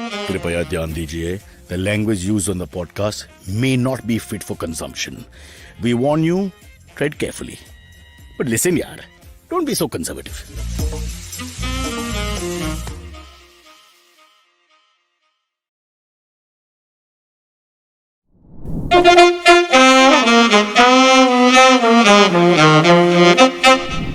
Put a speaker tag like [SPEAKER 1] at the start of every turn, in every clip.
[SPEAKER 1] कृपया ध्यान दीजिए, the language used on the podcast may not be fit for consumption. We warn you, tread carefully. But listen, yaar, don't be so conservative.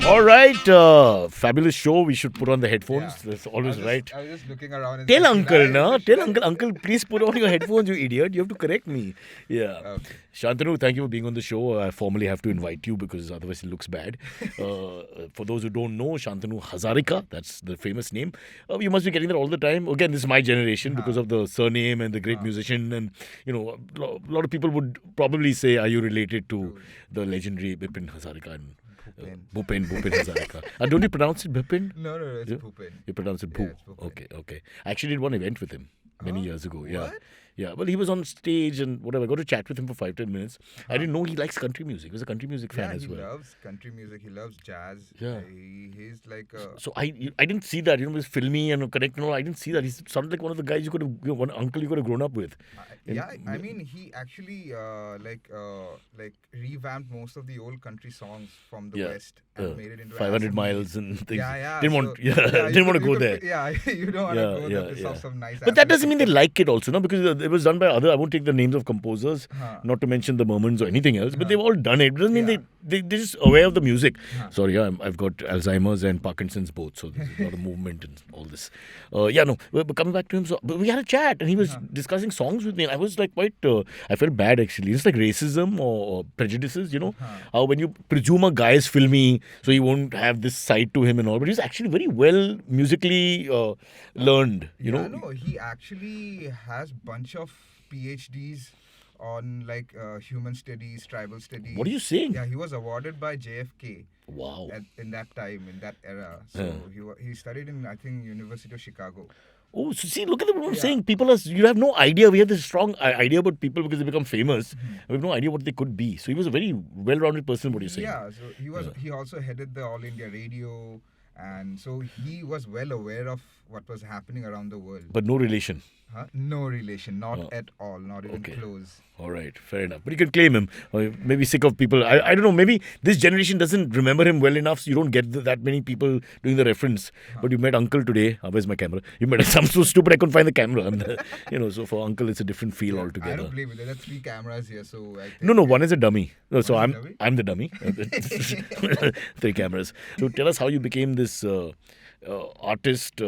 [SPEAKER 1] All right, fabulous show. We should put on the headphones.
[SPEAKER 2] Yeah.
[SPEAKER 1] That's always right.
[SPEAKER 2] I was just looking around. And
[SPEAKER 1] Tell
[SPEAKER 2] thinking,
[SPEAKER 1] uncle,
[SPEAKER 2] "Ah,
[SPEAKER 1] no?
[SPEAKER 2] should
[SPEAKER 1] Tell
[SPEAKER 2] I-"
[SPEAKER 1] uncle, uncle, please put on your headphones, you idiot. You have to correct me. Yeah.
[SPEAKER 2] Okay.
[SPEAKER 1] Shantanu, thank you for being on the show. I formally have to invite you because otherwise it looks bad. For those who don't know, Santanu Hazarika, that's the famous name. You must be getting that all the time. Again, this is my generation because of the surname and the great musician. And, you know, a lot of people would probably say, are you related to the legendary Bhupen Hazarika and Bhupen Hazarika. Don't you pronounce it Bhupen?
[SPEAKER 2] No, it's Bhupen.
[SPEAKER 1] You pronounce it Bhu.
[SPEAKER 2] Yeah, it's Bhupen.
[SPEAKER 1] Okay. I actually did one event with him many years ago. Yeah.
[SPEAKER 2] What?
[SPEAKER 1] Yeah, well, he was on stage and whatever. I got to chat with him for 5-10 minutes. I didn't know he likes country music. He was a country music fan as well.
[SPEAKER 2] He loves country music. He loves jazz.
[SPEAKER 1] Yeah.
[SPEAKER 2] He's like a...
[SPEAKER 1] So I didn't see that. You know, he was filmy and connect. No, I didn't see that. He sounded like one of the guys you could have, one uncle you could have grown up with.
[SPEAKER 2] I mean, he actually revamped most of the old country songs from the West and made it into
[SPEAKER 1] 500 miles and things.
[SPEAKER 2] Yeah.
[SPEAKER 1] Didn't want to go there.
[SPEAKER 2] Yeah, you don't want to go there. Piss off some nice.
[SPEAKER 1] But that doesn't mean they like it also, no? Because it was done by other. I won't take the names of composers, not to mention the Mermans or anything else. But they've all done it. It doesn't mean they're just aware of the music. Sorry, I've got Alzheimer's and Parkinson's both, so there's a lot of movement and all this. But coming back to him, but we had a chat and he was discussing songs with me. And I was like quite. I felt bad actually. It's like racism or prejudices, you know. How when you presume a guy is filmy, so he won't have this side to him and all. But he's actually very well musically learned, you know.
[SPEAKER 2] No, he actually has bunch of PhDs on like human studies, tribal studies.
[SPEAKER 1] What are you saying?
[SPEAKER 2] Yeah, he was awarded by JFK.
[SPEAKER 1] Wow.
[SPEAKER 2] In that time, in that era. So he studied in, I think, University of Chicago.
[SPEAKER 1] Oh, so see, look at what I'm saying. You have no idea. We have this strong idea about people because they become famous. We have no idea what they could be. So he was a very well-rounded person, what you're saying.
[SPEAKER 2] Yeah, so he also headed the All India Radio. And so he was well aware of what was happening around the world.
[SPEAKER 1] But no relation.
[SPEAKER 2] No relation, not at all, not even close.
[SPEAKER 1] All right, fair enough. But you can claim him. Or maybe sick of people. I don't know. Maybe this generation doesn't remember him well enough, so you don't get that many people doing the reference. But you met Uncle today. Where's my camera? You met. I'm so stupid. I couldn't find the camera. So for Uncle, it's a different feel altogether.
[SPEAKER 2] I don't blame it. There are 3 cameras here, so I think
[SPEAKER 1] No. One is a dummy. No, so
[SPEAKER 2] dummy?
[SPEAKER 1] I'm the dummy. 3 cameras. So tell us how you became this artist.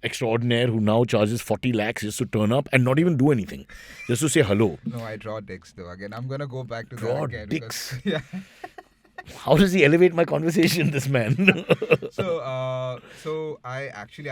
[SPEAKER 1] Extraordinaire who now charges 40 lakhs just to turn up and not even do anything, just to say hello.
[SPEAKER 2] No, I draw dicks though. Again, I'm gonna go back to
[SPEAKER 1] Draw
[SPEAKER 2] that again.
[SPEAKER 1] dicks?
[SPEAKER 2] Because,
[SPEAKER 1] How does he elevate my conversation, this man?
[SPEAKER 2] So I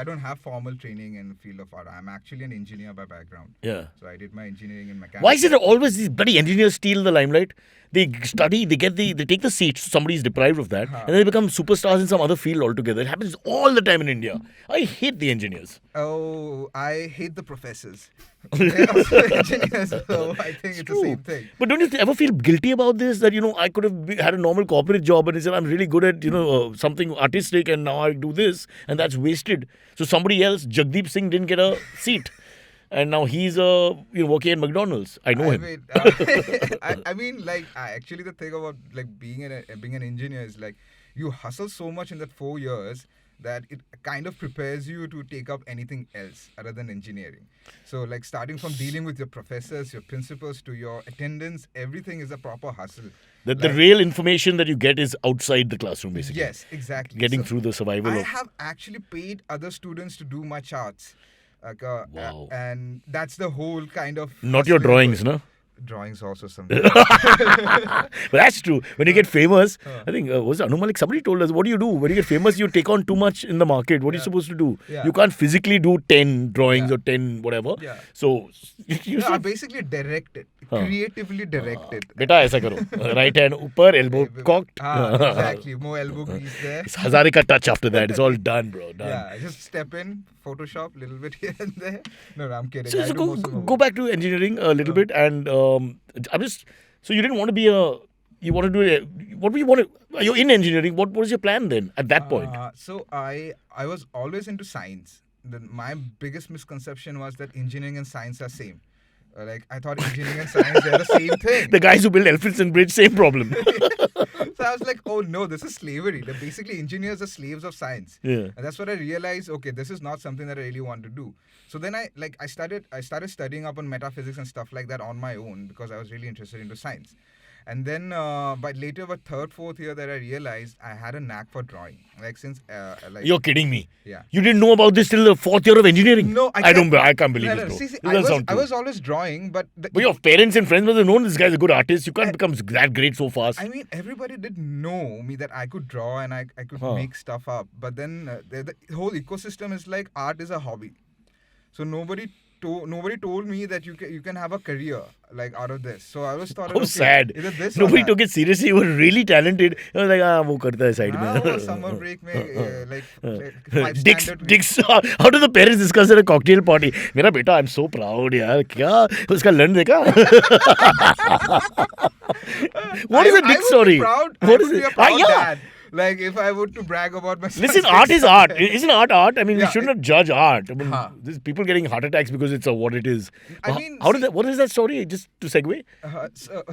[SPEAKER 2] don't have formal training in the field of art. I'm actually an engineer by background.
[SPEAKER 1] Yeah.
[SPEAKER 2] So I did my engineering in mechanics.
[SPEAKER 1] Why is it always these bloody engineers steal the limelight? They study, they take the seats, somebody is deprived of that, and then they become superstars in some other field altogether. It happens all the time in India. I hate the engineers.
[SPEAKER 2] Oh, I hate the professors. They're also engineers, so I think it's the same thing.
[SPEAKER 1] But don't you ever feel guilty about this? That, I could have had a normal corporate job and he said, I'm really good at, something artistic and now I do this and that's wasted. So somebody else, Jagdeep Singh, didn't get a seat. And now he's working at McDonald's. I know him.
[SPEAKER 2] Actually, the thing about being an engineer is you hustle so much in that 4 years that it kind of prepares you to take up anything else other than engineering. So starting from dealing with your professors, your principals, to your attendance, everything is a proper hustle.
[SPEAKER 1] The real information that you get is outside the classroom, basically.
[SPEAKER 2] Yes, exactly.
[SPEAKER 1] Getting through the survival
[SPEAKER 2] I have actually paid other students to do my charts.
[SPEAKER 1] Wow.
[SPEAKER 2] And that's the whole kind of...
[SPEAKER 1] Not your drawings, no?
[SPEAKER 2] Drawings also something.
[SPEAKER 1] But that's true. When you get famous, I think, was it Anumalik? Somebody told us, what do you do? When you get famous, you take on too much in the market. What are you supposed to do?
[SPEAKER 2] Yeah.
[SPEAKER 1] You can't physically do 10 drawings or 10 whatever.
[SPEAKER 2] Yeah.
[SPEAKER 1] So, you
[SPEAKER 2] I basically direct it. Creatively direct it.
[SPEAKER 1] Beta, aisa karo. Right hand upper, elbow cocked.
[SPEAKER 2] Exactly. More elbow grease there.
[SPEAKER 1] It's Hazarika touch after that. It's all done, bro. Done.
[SPEAKER 2] Yeah, just step in, Photoshop, little bit here and there. No, I'm kidding.
[SPEAKER 1] So go back to engineering a little bit, and so you didn't want to be you want to do what do you want to? You're in engineering. What was your plan then at that point?
[SPEAKER 2] So I was always into science. my biggest misconception was that engineering and science are same. Like I thought engineering and science they're the same thing.
[SPEAKER 1] The guys who build Elphinstone Bridge, same problem.
[SPEAKER 2] So I was like, oh no, this is slavery. They're basically engineers are slaves of science.
[SPEAKER 1] Yeah.
[SPEAKER 2] And that's what I realized, okay, this is not something that I really want to do. So then I started studying up on metaphysics and stuff like that on my own because I was really interested into science. And then, but later, but third, fourth year that I realized I had a knack for drawing. Like since,
[SPEAKER 1] You're kidding me.
[SPEAKER 2] Yeah.
[SPEAKER 1] You didn't know about this till the fourth year of engineering?
[SPEAKER 2] No,
[SPEAKER 1] I can't believe this, bro.
[SPEAKER 2] See,
[SPEAKER 1] This doesn't sound
[SPEAKER 2] I
[SPEAKER 1] true.
[SPEAKER 2] was always drawing, but...
[SPEAKER 1] But your parents and friends must have known this guy's a good artist. You can't become that great so fast.
[SPEAKER 2] I mean, everybody did know me that I could draw and I could make stuff up. But then the whole ecosystem is like art is a hobby. So nobody told me that you can have a career like out of this. So I was thought,
[SPEAKER 1] How sad.
[SPEAKER 2] Either this
[SPEAKER 1] Nobody
[SPEAKER 2] or
[SPEAKER 1] took it seriously. You were really talented. I was like, wo karta hai side mein.
[SPEAKER 2] Summer break mein, like five
[SPEAKER 1] Dicks,
[SPEAKER 2] standard
[SPEAKER 1] Dicks. How do the parents discuss at a cocktail party? Mera beta, I'm so proud, yaar. Kya? Uska learn dekha? What is a dick story?
[SPEAKER 2] What is it? Dad. Like if I were to brag about myself.
[SPEAKER 1] Listen, art is art. Isn't art art? I mean,
[SPEAKER 2] Yeah,
[SPEAKER 1] we should not judge art. I mean,
[SPEAKER 2] Huh.
[SPEAKER 1] there's people getting heart attacks because it's what it is.
[SPEAKER 2] I mean,
[SPEAKER 1] What is that story? Just to segue?
[SPEAKER 2] So,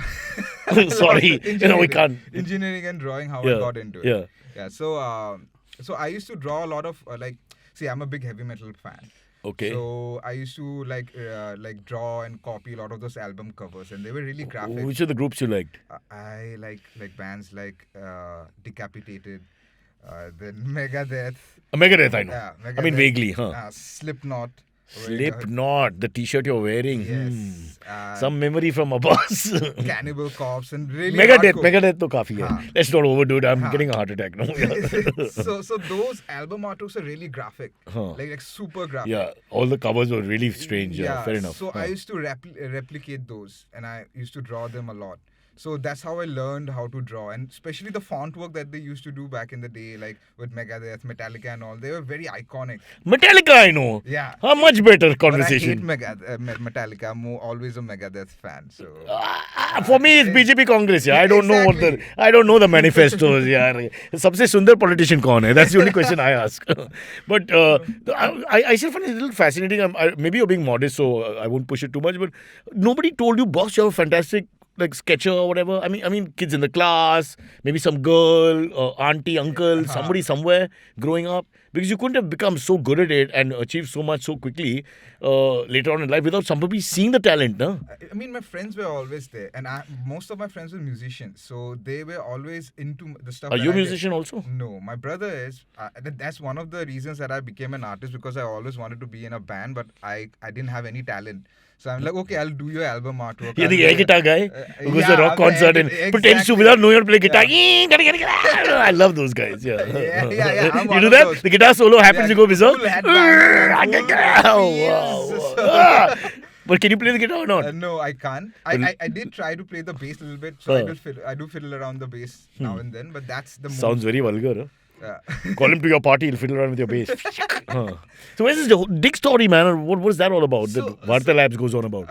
[SPEAKER 1] Sorry. We can't.
[SPEAKER 2] Engineering and drawing, how I got into it.
[SPEAKER 1] Yeah.
[SPEAKER 2] Yeah. So I used to draw a lot of see, I'm a big heavy metal fan.
[SPEAKER 1] Okay.
[SPEAKER 2] So I used to like draw and copy a lot of those album covers, and they were really graphic.
[SPEAKER 1] Which are the groups you liked?
[SPEAKER 2] I like bands like Decapitated, then Megadeth.
[SPEAKER 1] Megadeth, I know.
[SPEAKER 2] Yeah,
[SPEAKER 1] I mean,
[SPEAKER 2] Megadeth,
[SPEAKER 1] vaguely, huh?
[SPEAKER 2] Slipknot.
[SPEAKER 1] Slipknot, the t-shirt you're wearing.
[SPEAKER 2] Yes.
[SPEAKER 1] Some memory from Abbas.
[SPEAKER 2] Cannibal Corpse and really
[SPEAKER 1] Megadeth
[SPEAKER 2] hardcore.
[SPEAKER 1] to kafi hai.
[SPEAKER 2] Huh.
[SPEAKER 1] Let's not overdo it. I'm getting a heart attack now.
[SPEAKER 2] so those album artworks are really graphic.
[SPEAKER 1] Huh.
[SPEAKER 2] Like super graphic.
[SPEAKER 1] Yeah, all the covers were really strange. Yeah, fair enough.
[SPEAKER 2] So I used to replicate those, and I used to draw them a lot. So that's how I learned how to draw, and especially the font work that they used to do back in the day, like with Megadeth, Metallica and all. They were very iconic.
[SPEAKER 1] Metallica, I know.
[SPEAKER 2] Yeah.
[SPEAKER 1] A much better
[SPEAKER 2] But
[SPEAKER 1] conversation.
[SPEAKER 2] I hate Metallica. I'm always a Megadeth fan. So
[SPEAKER 1] For me, it's BJP Congress. Yeah, I don't know I don't know the manifestos. Yeah, सबसे सुंदर politician कौन है? That's the only question I ask. But I still find it a little fascinating. Maybe you're being modest, so I won't push it too much. But nobody told you, boss, you're a fantastic like sketcher or whatever. I mean, kids in the class, maybe some girl, auntie, uncle, somebody somewhere growing up, because you couldn't have become so good at it and achieved so much so quickly later on in life without somebody seeing the talent, no?
[SPEAKER 2] I mean, my friends were always there, and most of my friends were musicians, so they were always into the stuff.
[SPEAKER 1] Are you a musician also?
[SPEAKER 2] No, my brother is. That's one of the reasons that I became an artist, because I always wanted to be in a band, but I didn't have any talent. So I'm like, okay, I'll do your album artwork.
[SPEAKER 1] You're the air guitar guy who goes to a rock
[SPEAKER 2] I'm
[SPEAKER 1] concert and pretends to, without knowing how to play guitar. I love those guys. Yeah.
[SPEAKER 2] I'm
[SPEAKER 1] You
[SPEAKER 2] one
[SPEAKER 1] do
[SPEAKER 2] of
[SPEAKER 1] that?
[SPEAKER 2] those.
[SPEAKER 1] The guitar solo happens, you go bizarre.
[SPEAKER 2] Full headband,
[SPEAKER 1] Wow. But can you play the guitar or not?
[SPEAKER 2] No, I can't. I did try to play the bass a little bit, so I do fiddle around the bass now and then, but that's the
[SPEAKER 1] Sounds very vulgar, huh?
[SPEAKER 2] Yeah.
[SPEAKER 1] Call him to your party, he'll fiddle around with your bass. So where's this dick story, man? What was that all about? That Varta Labs goes on about?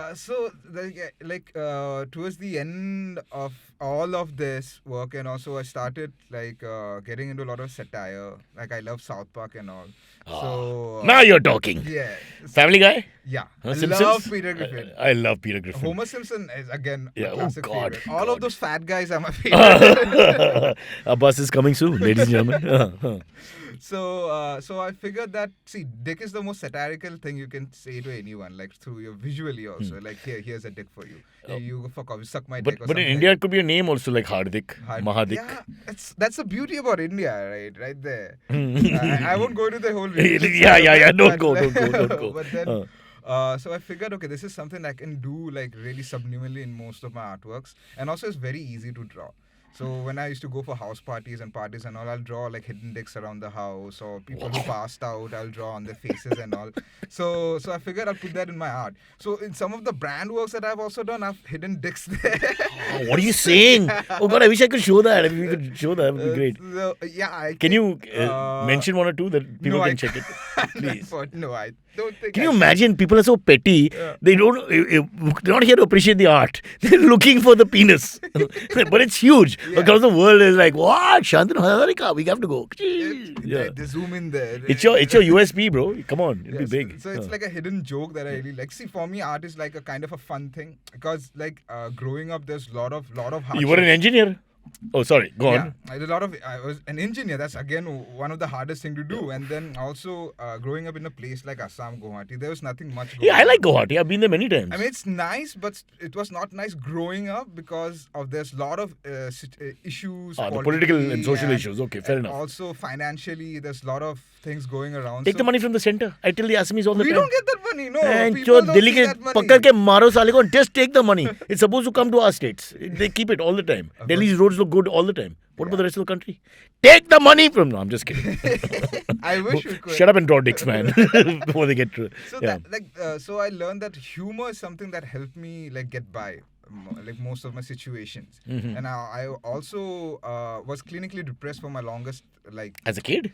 [SPEAKER 2] Towards the end of all of this work, and also I started getting into a lot of satire. Like I love South Park and all. So
[SPEAKER 1] now you're talking.
[SPEAKER 2] Yeah.
[SPEAKER 1] Family Guy?
[SPEAKER 2] Yeah.
[SPEAKER 1] Huh,
[SPEAKER 2] I
[SPEAKER 1] Simpsons?
[SPEAKER 2] love Peter Griffin.
[SPEAKER 1] I love Peter Griffin.
[SPEAKER 2] Homer Simpson is again
[SPEAKER 1] Yeah,
[SPEAKER 2] a classic
[SPEAKER 1] God,
[SPEAKER 2] favorite. All
[SPEAKER 1] God.
[SPEAKER 2] of those fat guys are my favorite.
[SPEAKER 1] Abbas is coming soon, ladies and gentlemen.
[SPEAKER 2] So I figured that, see, dick is the most satirical thing you can say to anyone, like through your visually also. Like here's a dick for you. You fuck off, you suck my dick.
[SPEAKER 1] But in India, it could be a name also, like Hardik, Mahadik.
[SPEAKER 2] Yeah, that's the beauty about India, right there. I won't go into the whole.
[SPEAKER 1] Yeah. Don't go.
[SPEAKER 2] But then. So I figured, okay, this is something I can do like really subliminally in most of my artworks, and also it's very easy to draw. So when I used to go for house parties and all, I'll draw like hidden dicks around the house, or people who passed out, I'll draw on their faces and all. So I figured I'll put that in my art. So in some of the brand works that I've also done, I've hidden dicks there.
[SPEAKER 1] Oh, what are you saying? Oh God, I wish I could show that. If you could show that, it would be great.
[SPEAKER 2] So, yeah,
[SPEAKER 1] Can you mention one or two that people can check it? Please.
[SPEAKER 2] No, I don't think.
[SPEAKER 1] Can you imagine? People are so petty. Yeah. They're not here to appreciate the art. They're looking for the penis, but it's huge. across the world is like, what? Santanu Hazarika, we have to go.
[SPEAKER 2] They zoom in there.
[SPEAKER 1] It's your USP, bro. Come on, it'll be big.
[SPEAKER 2] So it's like a hidden joke that I really like. See, for me, art is like a kind of a fun thing because, like, growing up, there's lot of
[SPEAKER 1] You were an engineer. Oh, sorry. Go on.
[SPEAKER 2] I was an engineer. That's again one of the hardest thing to do. And then also growing up in a place like Assam, Guwahati, there was nothing much going
[SPEAKER 1] I like Guwahati. I've been there many times.
[SPEAKER 2] I mean, it's nice, but it was not nice growing up because of there's a lot of issues.
[SPEAKER 1] The political and social issues. Okay, fair enough.
[SPEAKER 2] Also financially, there's a lot of things going around.
[SPEAKER 1] Take the money from the center. I tell the Assamese all the time.
[SPEAKER 2] We don't get that money. No,
[SPEAKER 1] and
[SPEAKER 2] people don't see that money.
[SPEAKER 1] Pakad ke maro sale ko, just take the money. It's supposed to come to our states. They keep it all the time. Delhi's roads look good all the time. What about the rest of the country? Take the money from... No, I'm just kidding.
[SPEAKER 2] I wish we could.
[SPEAKER 1] Shut up and draw dicks, man. Before they get...
[SPEAKER 2] So I learned that humor is something that helped me get by. Like most of my situations. And I also was clinically depressed for my longest
[SPEAKER 1] As a kid?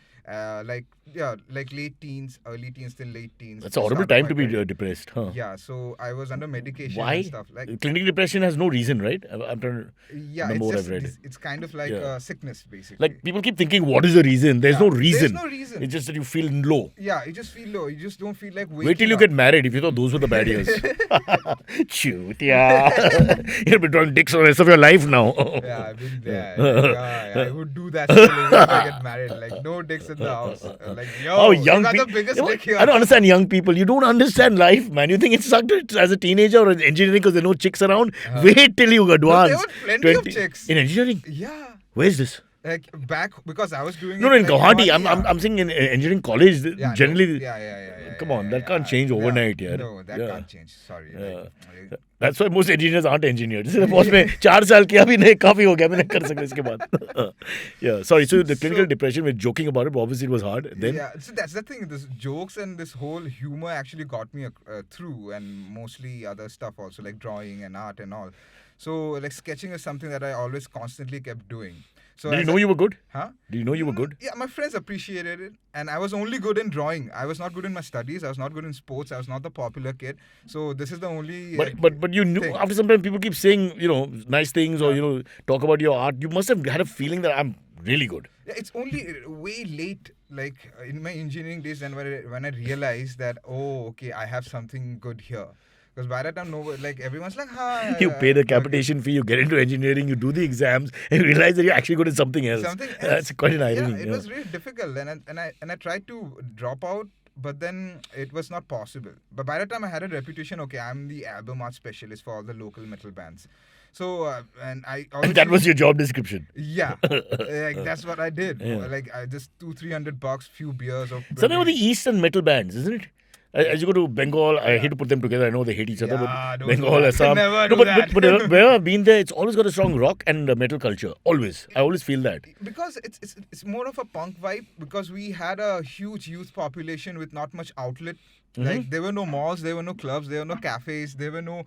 [SPEAKER 2] Late teens, early teens till late teens.
[SPEAKER 1] That's a horrible time to be depressed, huh?
[SPEAKER 2] Yeah, so I was under medication
[SPEAKER 1] and
[SPEAKER 2] stuff.
[SPEAKER 1] Clinical depression has no reason, right? I'm trying to remember what I've read.
[SPEAKER 2] It's kind of like a sickness, basically.
[SPEAKER 1] Like, people keep thinking, what is the reason? There's no reason.
[SPEAKER 2] There's no reason.
[SPEAKER 1] It's just that you feel low.
[SPEAKER 2] Yeah, you just feel low. You just don't feel like waking
[SPEAKER 1] Wait till you get married if you thought those were the bad years. Shoot, You'll be drawing dicks for the rest of your life now.
[SPEAKER 2] Yeah, I've been there. I would do that still if I get married. Like, no dicks in the house.
[SPEAKER 1] Young
[SPEAKER 2] you got the biggest dick here.
[SPEAKER 1] I don't understand young people. You don't understand life, man. You think it sucked as a teenager or in engineering because there are no chicks around? Wait till you advance.
[SPEAKER 2] There were plenty of chicks.
[SPEAKER 1] In engineering?
[SPEAKER 2] Yeah.
[SPEAKER 1] Where is this?
[SPEAKER 2] Like back because I was doing
[SPEAKER 1] in Guwahati. I'm saying in engineering college generally. Come on, that can't change overnight, yeah.
[SPEAKER 2] No, that can't change. Sorry.
[SPEAKER 1] That's why most engineers aren't engineers. Boss, में 4 साल किया भी नहीं काफी हो गया मैंने कर सकता इसके बाद. Yeah, sorry. So the clinical depression, we're joking about it, but obviously it was hard. Then
[SPEAKER 2] so that's the thing. This jokes and this whole humor actually got me through, and mostly other stuff also like drawing and art and all. So like sketching is something that I always constantly kept doing. So
[SPEAKER 1] did you know you were good?
[SPEAKER 2] Huh?
[SPEAKER 1] Did you know you were good?
[SPEAKER 2] Yeah, my friends appreciated it. And I was only good in drawing. I was not good in my studies. I was not good in sports. I was not the popular kid. So this is the only
[SPEAKER 1] But you knew, after some time people keep saying, nice things or, talk about your art. You must have had a feeling that I'm really good.
[SPEAKER 2] Yeah, it's only way late, like in my engineering days, when I realized that, I have something good here. Because by that time, everyone's like, hi.
[SPEAKER 1] You pay the capitation fee, you get into engineering, you do the exams, and realize that you're actually good at something else. That's quite an irony.
[SPEAKER 2] Yeah, it was really difficult. And I tried to drop out, but then it was not possible. But by that time, I had a reputation, I'm the album art specialist for all the local metal bands. So, and
[SPEAKER 1] that was your job description.
[SPEAKER 2] Yeah. That's what I did. Yeah. I just $200-300, few beers.
[SPEAKER 1] Something about the Eastern metal bands, isn't it? As you go to Bengal, I hate to put them together. I know they hate each other, but Bengal, Assam. But where I've been there, it's always got a strong rock and metal culture. Always. I always feel that.
[SPEAKER 2] Because it's more of a punk vibe. Because we had a huge youth population with not much outlet. Like, there were no malls, there were no clubs, there were no cafes, there were no,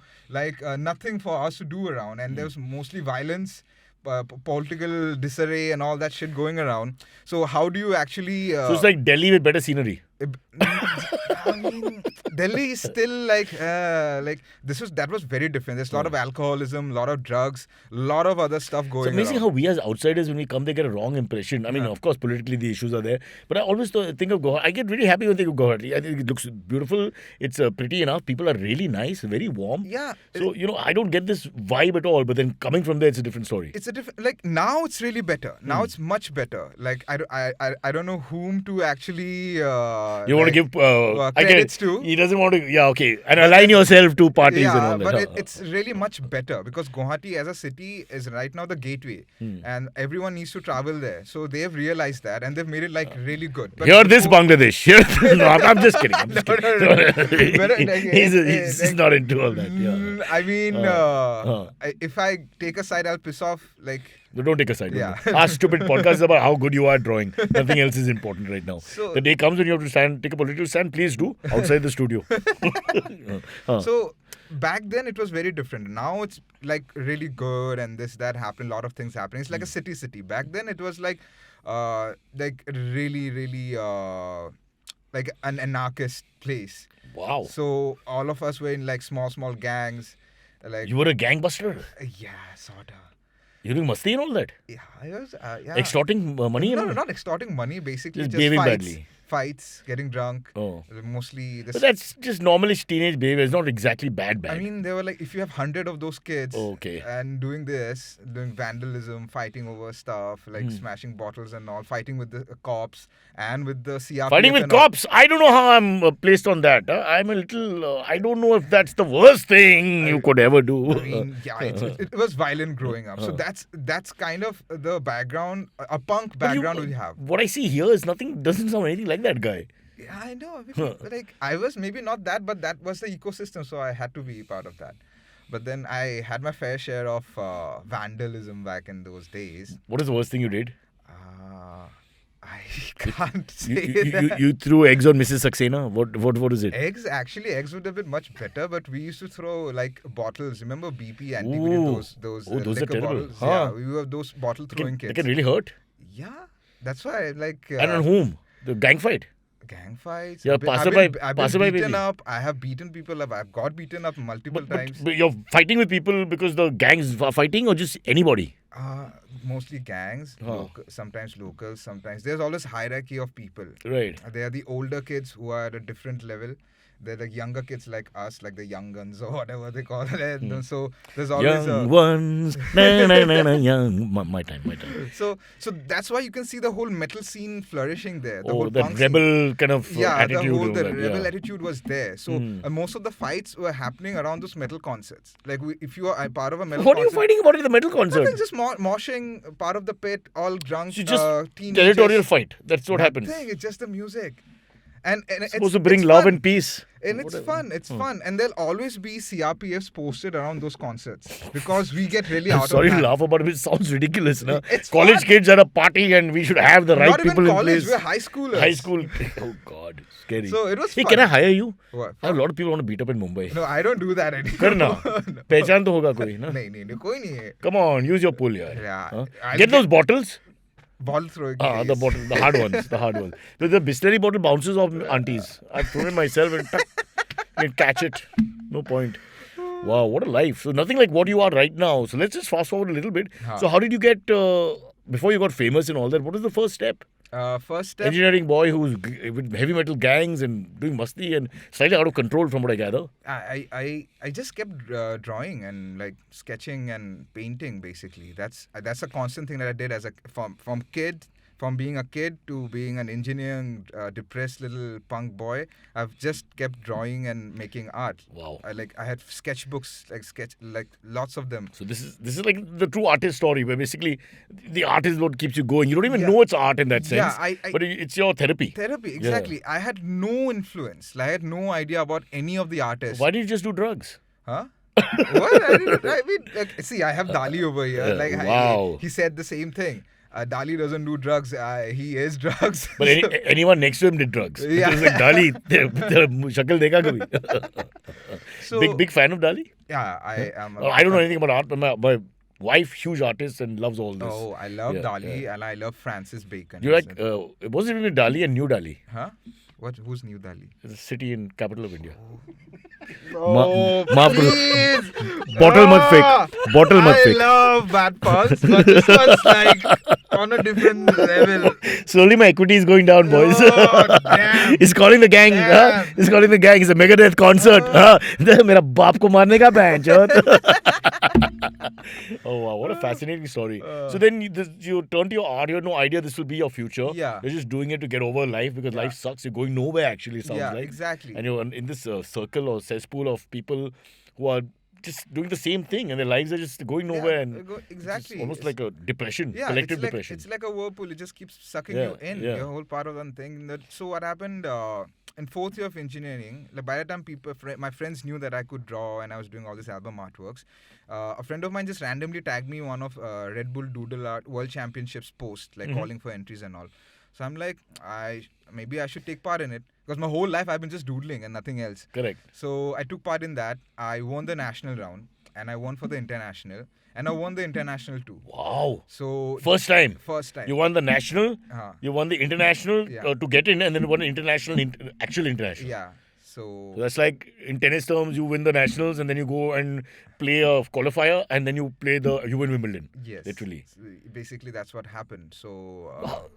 [SPEAKER 2] nothing for us to do around. And there was mostly violence. Political disarray and all that shit going around. So how do you actually...
[SPEAKER 1] so it's like Delhi with better scenery.
[SPEAKER 2] I mean, Delhi is still that was very different. There's a lot of alcoholism, a lot of drugs, a lot of other stuff going on.
[SPEAKER 1] It's amazing how we as outsiders, when we come, they get a wrong impression. I mean, of course, politically the issues are there. But I always think of Guwahati. I get really happy when I think of Guwahati. I think it looks beautiful. It's pretty enough. People are really nice, very warm.
[SPEAKER 2] Yeah.
[SPEAKER 1] So, I don't get this vibe at all. But then coming from there, it's a different story.
[SPEAKER 2] It's a different... now it's really better. Now it's much better. I don't know whom to actually...
[SPEAKER 1] you want to give...
[SPEAKER 2] credits to.
[SPEAKER 1] He doesn't want to... Yeah, okay. And align yourself to parties and all that.
[SPEAKER 2] But it's really much better because Guwahati as a city is right now the gateway. And everyone needs to travel there. So they've realized that and they've made it really good. But
[SPEAKER 1] this Bangladesh. No, I'm just kidding. I'm just kidding. He's not into all that. Yeah.
[SPEAKER 2] I mean, if I take a side, I'll piss off
[SPEAKER 1] don't take a side. Yeah. Our stupid podcast is about how good you are at drawing. Nothing else is important right now. So, the day comes when you have to take a political stand, please do, outside the studio.
[SPEAKER 2] So, back then it was very different. Now it's really good and that happened. A lot of things happening. It's like a city. Back then it was really, really an anarchist place.
[SPEAKER 1] Wow.
[SPEAKER 2] So, all of us were in small gangs.
[SPEAKER 1] You were a gangbuster?
[SPEAKER 2] Yeah, sort of.
[SPEAKER 1] You're doing masti and all that?
[SPEAKER 2] Yeah, I was.
[SPEAKER 1] Extorting money?
[SPEAKER 2] No,
[SPEAKER 1] and all?
[SPEAKER 2] not extorting money. Basically,
[SPEAKER 1] Just
[SPEAKER 2] just
[SPEAKER 1] behaving
[SPEAKER 2] fights.
[SPEAKER 1] badly.
[SPEAKER 2] Fights, getting drunk.
[SPEAKER 1] Oh.
[SPEAKER 2] Mostly.
[SPEAKER 1] But that's just normalish teenage behavior. It's not exactly bad.
[SPEAKER 2] I mean, they were like, if you have 100 of those kids
[SPEAKER 1] Okay.
[SPEAKER 2] and doing this, doing vandalism, fighting over stuff, like smashing bottles and all, fighting with the cops and with the CRPF.
[SPEAKER 1] Fighting with
[SPEAKER 2] and all.
[SPEAKER 1] cops. I don't know how I'm placed on that. I'm a little. I don't know if that's the worst thing you could ever do.
[SPEAKER 2] I mean, yeah, it was violent growing up. So that's kind of the background, a punk background we have.
[SPEAKER 1] What I see here is nothing. Doesn't sound anything like that guy.
[SPEAKER 2] Yeah, I know. Like I was maybe not that, but that was the ecosystem, so I had to be part of that. But then I had my fair share of vandalism back in those days.
[SPEAKER 1] What is the worst thing you did?
[SPEAKER 2] I can't say that.
[SPEAKER 1] You threw eggs on Mrs. Saxena? What is it?
[SPEAKER 2] Eggs would have been much better, but we used to throw like bottles. Remember BP and we did those
[SPEAKER 1] those are
[SPEAKER 2] liquor
[SPEAKER 1] terrible.
[SPEAKER 2] bottles?
[SPEAKER 1] Huh.
[SPEAKER 2] Yeah, we were those bottle throwing
[SPEAKER 1] They
[SPEAKER 2] kids.
[SPEAKER 1] can really hurt.
[SPEAKER 2] Yeah, that's why like.
[SPEAKER 1] And on whom? The gang fight.
[SPEAKER 2] Gang fights.
[SPEAKER 1] Yeah,
[SPEAKER 2] I've
[SPEAKER 1] passerby
[SPEAKER 2] been beaten
[SPEAKER 1] baby.
[SPEAKER 2] up. I have beaten people up. I've got beaten up multiple times.
[SPEAKER 1] But you're fighting with people because the gangs are fighting, or just anybody?
[SPEAKER 2] Mostly gangs,
[SPEAKER 1] Huh.
[SPEAKER 2] sometimes locals, sometimes. There's always hierarchy of people.
[SPEAKER 1] Right.
[SPEAKER 2] They are the older kids who are at a different level. They're like younger kids like us, like the young guns or whatever they call it. And so there's always
[SPEAKER 1] Young ones. Young. My time.
[SPEAKER 2] So that's why you can see the whole metal scene flourishing there. The
[SPEAKER 1] Oh,
[SPEAKER 2] whole
[SPEAKER 1] that
[SPEAKER 2] punk
[SPEAKER 1] rebel kind of attitude.
[SPEAKER 2] the
[SPEAKER 1] that,
[SPEAKER 2] rebel
[SPEAKER 1] yeah.
[SPEAKER 2] attitude was there. So most of the fights were happening around those metal concerts. Like if you are part of a metal
[SPEAKER 1] What are you
[SPEAKER 2] concert,
[SPEAKER 1] fighting about in the metal concert?
[SPEAKER 2] nothing, just moshing, part of the pit, all drunk,
[SPEAKER 1] So just
[SPEAKER 2] teenagers.
[SPEAKER 1] territorial fight. That's what happens.
[SPEAKER 2] Nothing, it's just the music. And
[SPEAKER 1] It's supposed to
[SPEAKER 2] it's
[SPEAKER 1] bring love
[SPEAKER 2] fun.
[SPEAKER 1] and peace.
[SPEAKER 2] And it's fun. It's fun. And there'll always be CRPFs posted around those concerts because we get really
[SPEAKER 1] I'm
[SPEAKER 2] out
[SPEAKER 1] sorry
[SPEAKER 2] of
[SPEAKER 1] to
[SPEAKER 2] hand.
[SPEAKER 1] laugh about it. It sounds ridiculous. Na?
[SPEAKER 2] It's
[SPEAKER 1] College
[SPEAKER 2] fun.
[SPEAKER 1] kids at a party and we should have the right
[SPEAKER 2] Not
[SPEAKER 1] people
[SPEAKER 2] even
[SPEAKER 1] in
[SPEAKER 2] college,
[SPEAKER 1] place.
[SPEAKER 2] we're high schoolers.
[SPEAKER 1] High school. Oh God, scary.
[SPEAKER 2] So it was
[SPEAKER 1] Hey,
[SPEAKER 2] fun.
[SPEAKER 1] can I hire you?
[SPEAKER 2] What?
[SPEAKER 1] I have a lot of people want to beat up in Mumbai.
[SPEAKER 2] No, I don't do that anymore.
[SPEAKER 1] Karna.
[SPEAKER 2] No.
[SPEAKER 1] Pehchan to hoga koi, na?
[SPEAKER 2] नहीं, कोई नहीं है.
[SPEAKER 1] Come on, use your pull, yaar.
[SPEAKER 2] Yeah.
[SPEAKER 1] Huh?
[SPEAKER 2] I'll
[SPEAKER 1] Get those bottles.
[SPEAKER 2] Ball throwing.
[SPEAKER 1] The
[SPEAKER 2] days.
[SPEAKER 1] bottle, the hard ones, the hard ones. The Bisleri bottle bounces off aunties. I've thrown it myself and and catch it. No point. Wow, what a life. So nothing like what you are right now. So let's just fast forward a little bit. So how did you get, before you got famous and all that, what was the first step?
[SPEAKER 2] First step.
[SPEAKER 1] Engineering boy who's with heavy metal gangs and doing masti and slightly out of control from what I gather.
[SPEAKER 2] I just kept drawing and like sketching and painting basically. That's a constant thing that I did as a from being a kid to being an engineering depressed little punk boy. I've just kept drawing and making art.
[SPEAKER 1] Wow.
[SPEAKER 2] I had sketchbooks like lots of them.
[SPEAKER 1] So this is like the true artist story where basically the art is what keeps you going. You don't even know it's art in that sense.
[SPEAKER 2] Yeah,
[SPEAKER 1] but it's your therapy.
[SPEAKER 2] Therapy, exactly. I had no influence. I had no idea about any of the artists.
[SPEAKER 1] Why did you just do drugs?
[SPEAKER 2] Huh? What? I mean, like, see, I have Dali over here.
[SPEAKER 1] Wow.
[SPEAKER 2] He said the same thing. Dali doesn't do drugs. He is drugs.
[SPEAKER 1] But anyone next to him did drugs.
[SPEAKER 2] Yeah.
[SPEAKER 1] It was like Dali, तेरा शक्ल देखा कभी?
[SPEAKER 2] So,
[SPEAKER 1] Big fan of Dali?
[SPEAKER 2] Yeah, I am.
[SPEAKER 1] I don't know anything about art, but my wife, huge artist and loves all this.
[SPEAKER 2] Oh, I love Dali and I love Francis Bacon.
[SPEAKER 1] You like, was it even Dali and New Dali?
[SPEAKER 2] Huh? What? Who's New Dali?
[SPEAKER 1] It's a city and capital of India.
[SPEAKER 2] Oh, please.
[SPEAKER 1] Bottle mat fake. Bottle mat fake.
[SPEAKER 2] I love bad puns, but this was like on a different level.
[SPEAKER 1] Slowly my equity is going down, boys.
[SPEAKER 2] Oh, damn.
[SPEAKER 1] He's calling the gang.
[SPEAKER 2] Damn.
[SPEAKER 1] He's calling the gang. It's a Megadeth concert. मेरा बाप को मारने का band. Oh wow, what a fascinating story. So then you turn to your art. You have no idea this will be your future.
[SPEAKER 2] Yeah.
[SPEAKER 1] You're just doing it to get over life because life sucks. You're going nowhere actually, sounds like.
[SPEAKER 2] Exactly.
[SPEAKER 1] And you're in this circle or cesspool of people who are just doing the same thing and their lives are just going nowhere. And
[SPEAKER 2] exactly.
[SPEAKER 1] it's almost like a depression, collective depression.
[SPEAKER 2] It's like a whirlpool. It just keeps sucking
[SPEAKER 1] Yeah,
[SPEAKER 2] you in.
[SPEAKER 1] yeah.
[SPEAKER 2] You're a whole part of one thing. So what happened in fourth year of engineering, like by the time my friends knew that I could draw and I was doing all these album artworks, a friend of mine just randomly tagged me one of Redbull Doodle Art World Championships post, like calling for entries and all. So I'm like, maybe I should take part in it because my whole life I've been just doodling and nothing else.
[SPEAKER 1] Correct.
[SPEAKER 2] So I took part in that. I won the national round and I won for the international and I won the international too.
[SPEAKER 1] Wow.
[SPEAKER 2] So
[SPEAKER 1] First time.
[SPEAKER 2] You
[SPEAKER 1] won the national,
[SPEAKER 2] Uh-huh.
[SPEAKER 1] you won the international
[SPEAKER 2] Yeah.
[SPEAKER 1] to get in and then won the international, actual international.
[SPEAKER 2] Yeah. So
[SPEAKER 1] that's like in tennis terms, you win the nationals and then you go and play a qualifier and then you win Wimbledon.
[SPEAKER 2] yes,
[SPEAKER 1] Literally.
[SPEAKER 2] basically that's what happened. So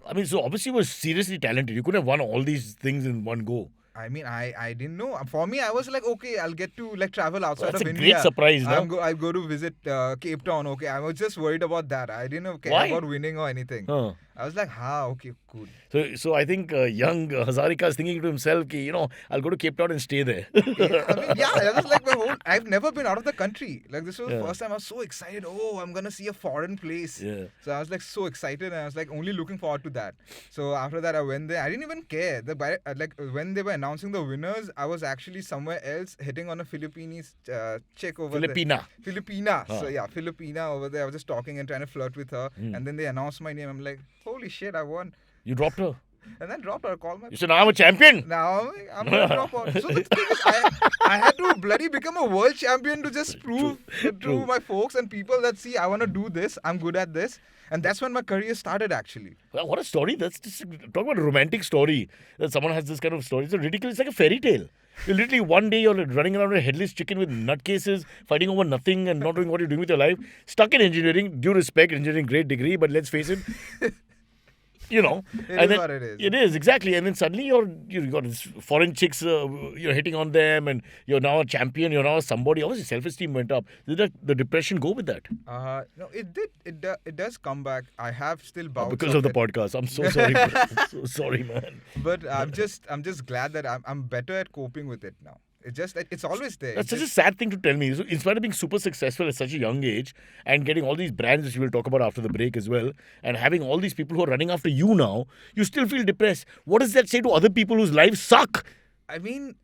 [SPEAKER 1] I mean, so obviously you were seriously talented. You could have won all these things in one go.
[SPEAKER 2] I mean, I didn't know. For me, I was like, okay, I'll get to like travel outside
[SPEAKER 1] That's
[SPEAKER 2] of
[SPEAKER 1] a
[SPEAKER 2] India.
[SPEAKER 1] great surprise, no?
[SPEAKER 2] I'll go to visit Cape Town. Okay, I was just worried about that. I didn't care
[SPEAKER 1] Why?
[SPEAKER 2] about winning or anything.
[SPEAKER 1] Huh.
[SPEAKER 2] I was like, okay, cool.
[SPEAKER 1] So I think young Hazarika is thinking to himself, I'll go to Cape Town and stay there.
[SPEAKER 2] That was like my whole. I've never been out of the country. Like this was the
[SPEAKER 1] Yeah.
[SPEAKER 2] first time I was so excited. Oh, I'm gonna see a foreign place.
[SPEAKER 1] Yeah.
[SPEAKER 2] So I was like so excited, and I was like only looking forward to that. So after that, I went there. I didn't even care. Like when they were announcing the winners, I was actually somewhere else hitting on a Filipinese chick over
[SPEAKER 1] Filipina.
[SPEAKER 2] there. Filipina.
[SPEAKER 1] Ah.
[SPEAKER 2] So yeah, Filipina over there. I was just talking and trying to flirt with her, and then they announced my name. I'm like, holy shit, I won.
[SPEAKER 1] You dropped her.
[SPEAKER 2] And then dropped her. Called my.
[SPEAKER 1] You said, now I'm a champion.
[SPEAKER 2] Now I'm gonna drop out. So the thing is, I had to bloody become a world champion to just prove to my folks and people that see I want to do this. I'm good at this, and that's when my career started actually.
[SPEAKER 1] Well, what a story. That's just talk about a romantic story. That someone has this kind of story. It's ridiculous. It's like a fairy tale. You literally one day you're running around a headless chicken with nutcases, fighting over nothing and not doing what you're doing with your life. Stuck in engineering. Due respect, engineering, great degree, but let's face it.
[SPEAKER 2] It
[SPEAKER 1] and
[SPEAKER 2] is what it is.
[SPEAKER 1] It is, exactly. And then suddenly you got this foreign chicks, you're hitting on them, and you're now a champion, you're now somebody. Obviously, self-esteem went up. Did the depression go with that?
[SPEAKER 2] No, it did. It does come back. I have still bouts
[SPEAKER 1] Because of the
[SPEAKER 2] it.
[SPEAKER 1] podcast. I'm so sorry. Bro. I'm so sorry, man.
[SPEAKER 2] But I'm just glad that I'm better at coping with it now. It's always there.
[SPEAKER 1] That's such a sad thing to tell me. So in spite of being super successful at such a young age and getting all these brands, which we will talk about after the break as well, and having all these people who are running after you now, you still feel depressed. What does that say to other people whose lives suck?
[SPEAKER 2] I mean,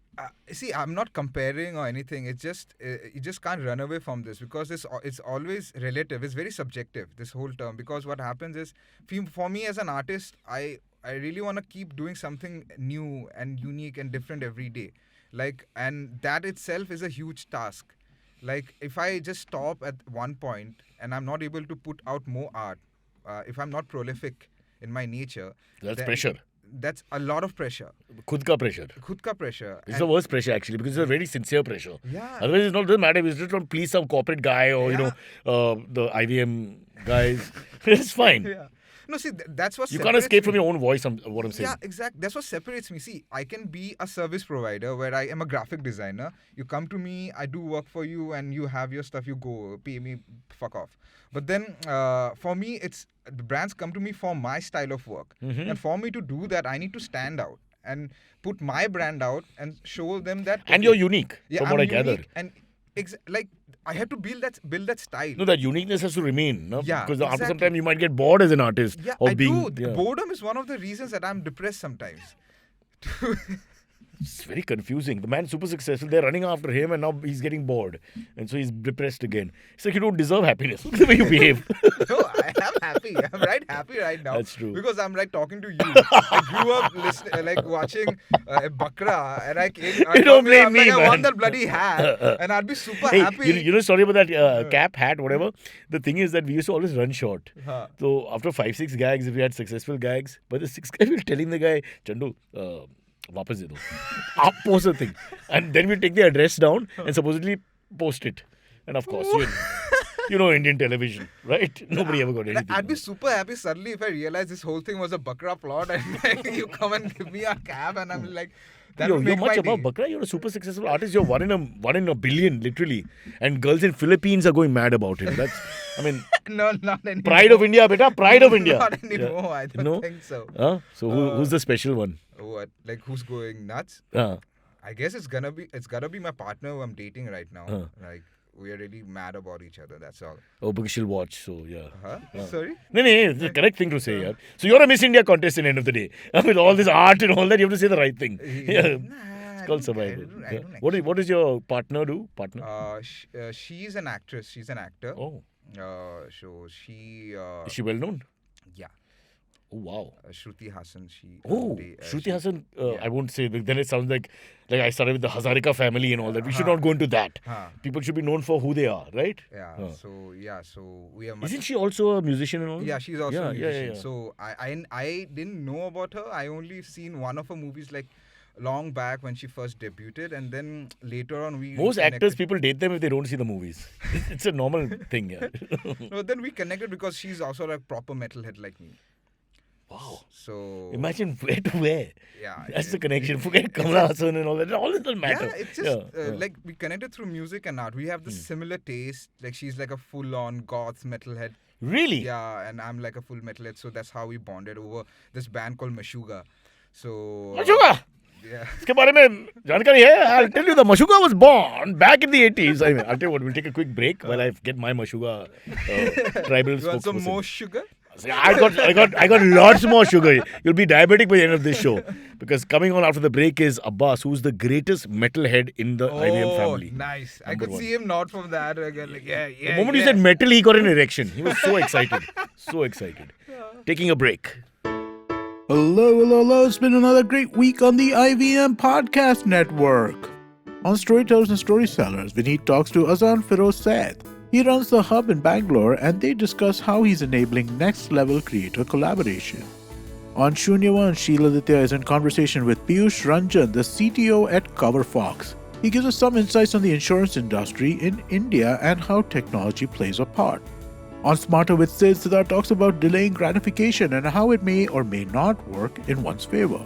[SPEAKER 2] see, I'm not comparing or anything. It's just you just can't run away from this because it's always relative. It's very subjective, this whole term. Because what happens is, for me as an artist, I really want to keep doing something new and unique and different every day. And that itself is a huge task. Like, if I just stop at one point and I'm not able to put out more art, if I'm not prolific in my nature,
[SPEAKER 1] That's pressure.
[SPEAKER 2] That's a lot of pressure.
[SPEAKER 1] Khud ka pressure.
[SPEAKER 2] Khud ka pressure.
[SPEAKER 1] It's the worst pressure actually because it's a very sincere pressure.
[SPEAKER 2] Yeah.
[SPEAKER 1] Otherwise, it doesn't matter. It's just don't please some corporate guy or the IVM guys. It's fine.
[SPEAKER 2] Yeah. No, see, that's what
[SPEAKER 1] You can't escape from your own voice. What I'm saying.
[SPEAKER 2] Yeah, exactly. That's what separates me. See, I can be a service provider where I am a graphic designer. You come to me, I do work for you, and you have your stuff. You go, pay me, fuck off. But then, for me, it's the brands come to me for my style of work, and for me to do that, I need to stand out and put my brand out and show them that.
[SPEAKER 1] And you're unique,
[SPEAKER 2] Yeah,
[SPEAKER 1] from what
[SPEAKER 2] I'm
[SPEAKER 1] I gather.
[SPEAKER 2] unique and I have to build that style.
[SPEAKER 1] No, that uniqueness has to remain. No?
[SPEAKER 2] Yeah,
[SPEAKER 1] Because after some
[SPEAKER 2] exactly.
[SPEAKER 1] time you might get bored as an artist.
[SPEAKER 2] Yeah,
[SPEAKER 1] of
[SPEAKER 2] I
[SPEAKER 1] being,
[SPEAKER 2] do.
[SPEAKER 1] Yeah.
[SPEAKER 2] Boredom is one of the reasons that I'm depressed sometimes.
[SPEAKER 1] It's very confusing. The man's super successful. They're running after him and now he's getting bored. And so he's depressed again. It's like you don't deserve happiness. Look at the way you behave.
[SPEAKER 2] No, I am happy. I'm happy right now.
[SPEAKER 1] That's true.
[SPEAKER 2] Because I'm talking to you. I grew up listening, watching Bakra, and I came.
[SPEAKER 1] You don't blame me,
[SPEAKER 2] I
[SPEAKER 1] man.
[SPEAKER 2] want that bloody hat, and I'd be super
[SPEAKER 1] Hey,
[SPEAKER 2] happy.
[SPEAKER 1] you know, sorry about that cap, hat, whatever. The thing is that we used to always run short.
[SPEAKER 2] Huh.
[SPEAKER 1] So after 5-6 gags, if we had successful gags, by the 6th guy, we were telling the guy, Chandu, वापस दे दो. आप post the thing. And then we take the address down and supposedly post it. And of course, you know Indian television, right? Nobody ever got anything.
[SPEAKER 2] I'd be super happy suddenly if I realized this whole thing was a Bakra plot and you come and give me a cab and I'm like, that would
[SPEAKER 1] You're
[SPEAKER 2] make
[SPEAKER 1] much
[SPEAKER 2] my
[SPEAKER 1] above
[SPEAKER 2] day.
[SPEAKER 1] Bakra. You're a super successful artist. You're one in a billion, literally. And girls in Philippines are going mad about him. That's, I mean,
[SPEAKER 2] No, not anymore.
[SPEAKER 1] pride of India, beta. Pride of India.
[SPEAKER 2] Not anymore.
[SPEAKER 1] Yeah.
[SPEAKER 2] I don't
[SPEAKER 1] No?
[SPEAKER 2] think so.
[SPEAKER 1] So who's the special one?
[SPEAKER 2] What? Like, who's going nuts?
[SPEAKER 1] Uh,
[SPEAKER 2] I guess it's gotta be my partner who I'm dating right now. Like, we are really mad about each other. That's all.
[SPEAKER 1] oh, because she'll watch. So yeah.
[SPEAKER 2] Huh? Sorry?
[SPEAKER 1] No, it's the correct thing to say, yeah. So you're a Miss India contestant end of the day. With all this art and all that, you have to say the right thing. Yeah.
[SPEAKER 2] Nah,
[SPEAKER 1] It's called survival.
[SPEAKER 2] I
[SPEAKER 1] Yeah.
[SPEAKER 2] don't
[SPEAKER 1] What does your partner do? Partner?
[SPEAKER 2] she's an actress. She's an actor.
[SPEAKER 1] Oh,
[SPEAKER 2] So she.
[SPEAKER 1] is she well known?
[SPEAKER 2] Yeah.
[SPEAKER 1] Oh wow.
[SPEAKER 2] Shruti Hassan.
[SPEAKER 1] Shruti Hassan. I won't say. Then it sounds like I started with the Hazarika family and all that. We should not go into that. People should be known for who they are, right?
[SPEAKER 2] Yeah. So we are.
[SPEAKER 1] Isn't she also a musician and all?
[SPEAKER 2] Yeah, she's also a musician.
[SPEAKER 1] Yeah.
[SPEAKER 2] So I didn't know about her. I only seen one of her movies, like long back when she first debuted, and then later on we
[SPEAKER 1] Most
[SPEAKER 2] reconnected.
[SPEAKER 1] actors, people date them if they don't see the movies. It's a normal thing, yeah.
[SPEAKER 2] No, then we connected because she's also like proper metalhead like me.
[SPEAKER 1] Wow.
[SPEAKER 2] So
[SPEAKER 1] Imagine where to where.
[SPEAKER 2] yeah,
[SPEAKER 1] That's the connection. Forget Kamala Hassan and all that. All it doesn't matter.
[SPEAKER 2] Yeah, it's just like we connected through music and art. We have the similar taste. Like she's like a full-on goth metalhead.
[SPEAKER 1] Really?
[SPEAKER 2] Yeah, and I'm like a full metalhead. So that's how we bonded over this band called Meshuggah. So
[SPEAKER 1] Meshuggah?
[SPEAKER 2] Yeah.
[SPEAKER 1] इसके बारे में जानकारी है? I'll tell you, the Meshuggah was born back in the 80s. I mean, I'll tell you what, we'll take a quick break while I get my Meshuggah tribal
[SPEAKER 2] You want some
[SPEAKER 1] spokesperson.
[SPEAKER 2] more sugar?
[SPEAKER 1] I got lots more sugar. You'll be diabetic by the end of this show. Because coming on after the break is Abbas, who's the greatest metalhead in the IBM family.
[SPEAKER 2] Nice. I
[SPEAKER 1] Number
[SPEAKER 2] could
[SPEAKER 1] one.
[SPEAKER 2] see him nod from that. Again, like, yeah.
[SPEAKER 1] The moment you said metal, he got an erection. He was so excited. So excited. Taking a break.
[SPEAKER 3] Hello. It's been another great week on the IVM Podcast Network. On Storytellers and Storysellers, Vineet talks to Cyrus Says. He runs the hub in Bangalore and they discuss how he's enabling next-level creator collaboration. On Shunyavan, Sheeladitya is in conversation with Piyush Ranjan, the CTO at CoverFox. He gives us some insights on the insurance industry in India and how technology plays a part. On Smarter with Sid, Siddharth talks about delaying gratification and how it may or may not work in one's favor.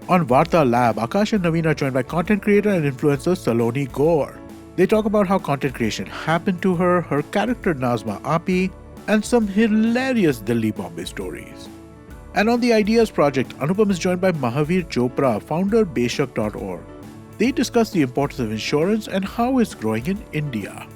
[SPEAKER 3] On Varta Lab, Akash and Naveen are joined by content creator and influencer Saloni Gaur. They talk about how content creation happened to her, her character Nazma Api, and some hilarious Delhi Bombay stories. And on the Ideas Project, Anupam is joined by Mahavir Chopra, founder Beshak.org. They discuss the importance of insurance and how it's growing in India.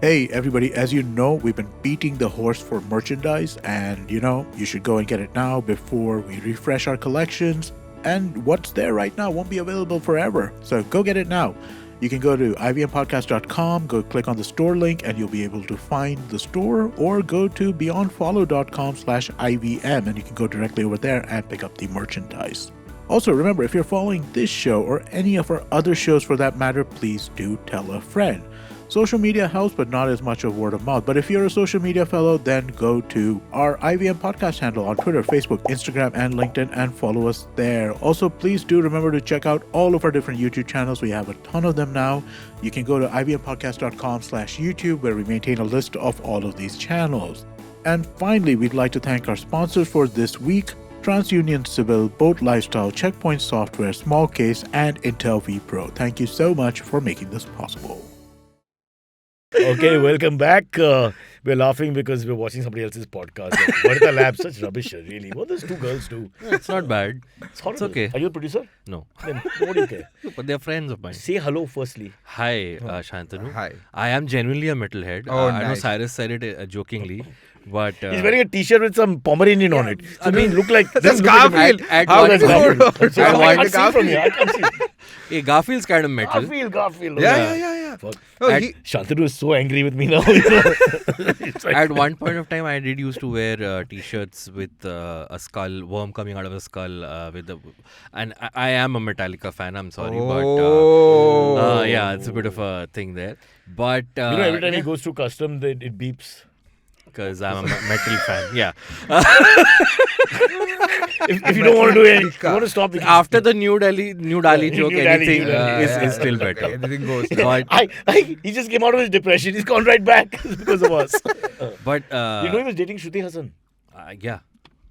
[SPEAKER 3] Hey everybody, as you know, we've been beating the horse for merchandise, and you should go and get it now before we refresh our collections. And what's there right now won't be available forever, so go get it now. You can go to ivmpodcast.com, go click on the store link, and you'll be able to find the store, or go to beyondfollow.com/IVM, and you can go directly over there and pick up the merchandise. Also, remember, if you're following this show or any of our other shows for that matter, please do tell a friend. Social media helps, but not as much of word of mouth. But if you're a social media fellow, then go to our IVM podcast handle on Twitter, Facebook, Instagram, and LinkedIn and follow us there. Also, please do remember to check out all of our different YouTube channels. We have a ton of them now. You can go to ivmpodcast.com/YouTube, where we maintain a list of all of these channels. And finally, we'd like to thank our sponsors for this week: TransUnion Civil, Boat Lifestyle, Checkpoint Software, Small Case, and Intel vPro. Thank you so much for making this possible.
[SPEAKER 1] Okay, welcome back. We're laughing because we're watching somebody else's podcast. Varta Lab, such rubbish, really. What do those two girls do?
[SPEAKER 4] It's not bad.
[SPEAKER 1] It's horrible.
[SPEAKER 4] okay.
[SPEAKER 1] Are you a producer?
[SPEAKER 4] No.
[SPEAKER 1] Then what do you care?
[SPEAKER 4] But they're friends of mine.
[SPEAKER 1] Say hello firstly.
[SPEAKER 4] Hi, Shantanu.
[SPEAKER 2] Hi.
[SPEAKER 4] I am genuinely a metalhead.
[SPEAKER 2] Oh,
[SPEAKER 4] I know
[SPEAKER 2] nice.
[SPEAKER 4] Cyrus said it jokingly, but...
[SPEAKER 1] He's wearing a t-shirt with some Pomeranian on it. So
[SPEAKER 4] I mean,
[SPEAKER 1] look like...
[SPEAKER 2] That's
[SPEAKER 1] doesn't look like a-
[SPEAKER 2] Garfield.
[SPEAKER 4] at
[SPEAKER 2] How
[SPEAKER 4] one
[SPEAKER 2] that's
[SPEAKER 4] point-
[SPEAKER 2] Garfield?
[SPEAKER 1] So
[SPEAKER 4] At
[SPEAKER 1] I
[SPEAKER 4] one-
[SPEAKER 1] can't see from here. I can't see.
[SPEAKER 4] Hey, Garfield's kind of metal.
[SPEAKER 1] Garfield.
[SPEAKER 2] Yeah.
[SPEAKER 1] Fuck.
[SPEAKER 2] Oh,
[SPEAKER 4] At-
[SPEAKER 1] Shantanu is so angry with me now. It's like-
[SPEAKER 4] At one point of time, I did used to wear t-shirts with a skull, worm coming out of a skull, and I am a Metallica fan. I'm sorry, but yeah, it's a bit of a thing there. But
[SPEAKER 1] every time he goes through custom, it beeps.
[SPEAKER 4] because I'm a metal fan. Yeah.
[SPEAKER 1] If you don't want to do it, you want to stop.
[SPEAKER 4] After the New Delhi joke,
[SPEAKER 1] New Delhi
[SPEAKER 4] anything
[SPEAKER 1] joke,
[SPEAKER 4] is still better.
[SPEAKER 2] Anything goes.
[SPEAKER 4] But
[SPEAKER 1] He just came out of his depression. He's gone right back because of us.
[SPEAKER 4] but
[SPEAKER 1] You know he was dating Shruti Hassan.
[SPEAKER 4] yeah,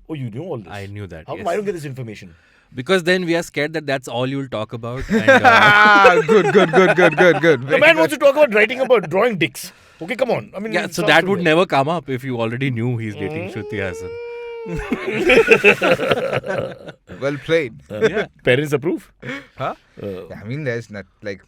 [SPEAKER 1] Oh, you knew all this.
[SPEAKER 4] I knew that.
[SPEAKER 1] How come
[SPEAKER 4] yes.
[SPEAKER 1] I don't get this information?
[SPEAKER 4] Because then we are scared that that's all you'll talk about. And,
[SPEAKER 2] Good.
[SPEAKER 1] The man wants to talk about writing about drawing dicks. Okay, come on. I mean,
[SPEAKER 4] yeah,
[SPEAKER 1] it
[SPEAKER 4] so
[SPEAKER 1] sounds
[SPEAKER 4] that would
[SPEAKER 1] familiar.
[SPEAKER 4] never come up if you already knew he's dating Shruti Hassan.
[SPEAKER 2] Well played.
[SPEAKER 4] Yeah.
[SPEAKER 1] Parents approve?
[SPEAKER 2] Huh? Yeah, I mean, there's not like.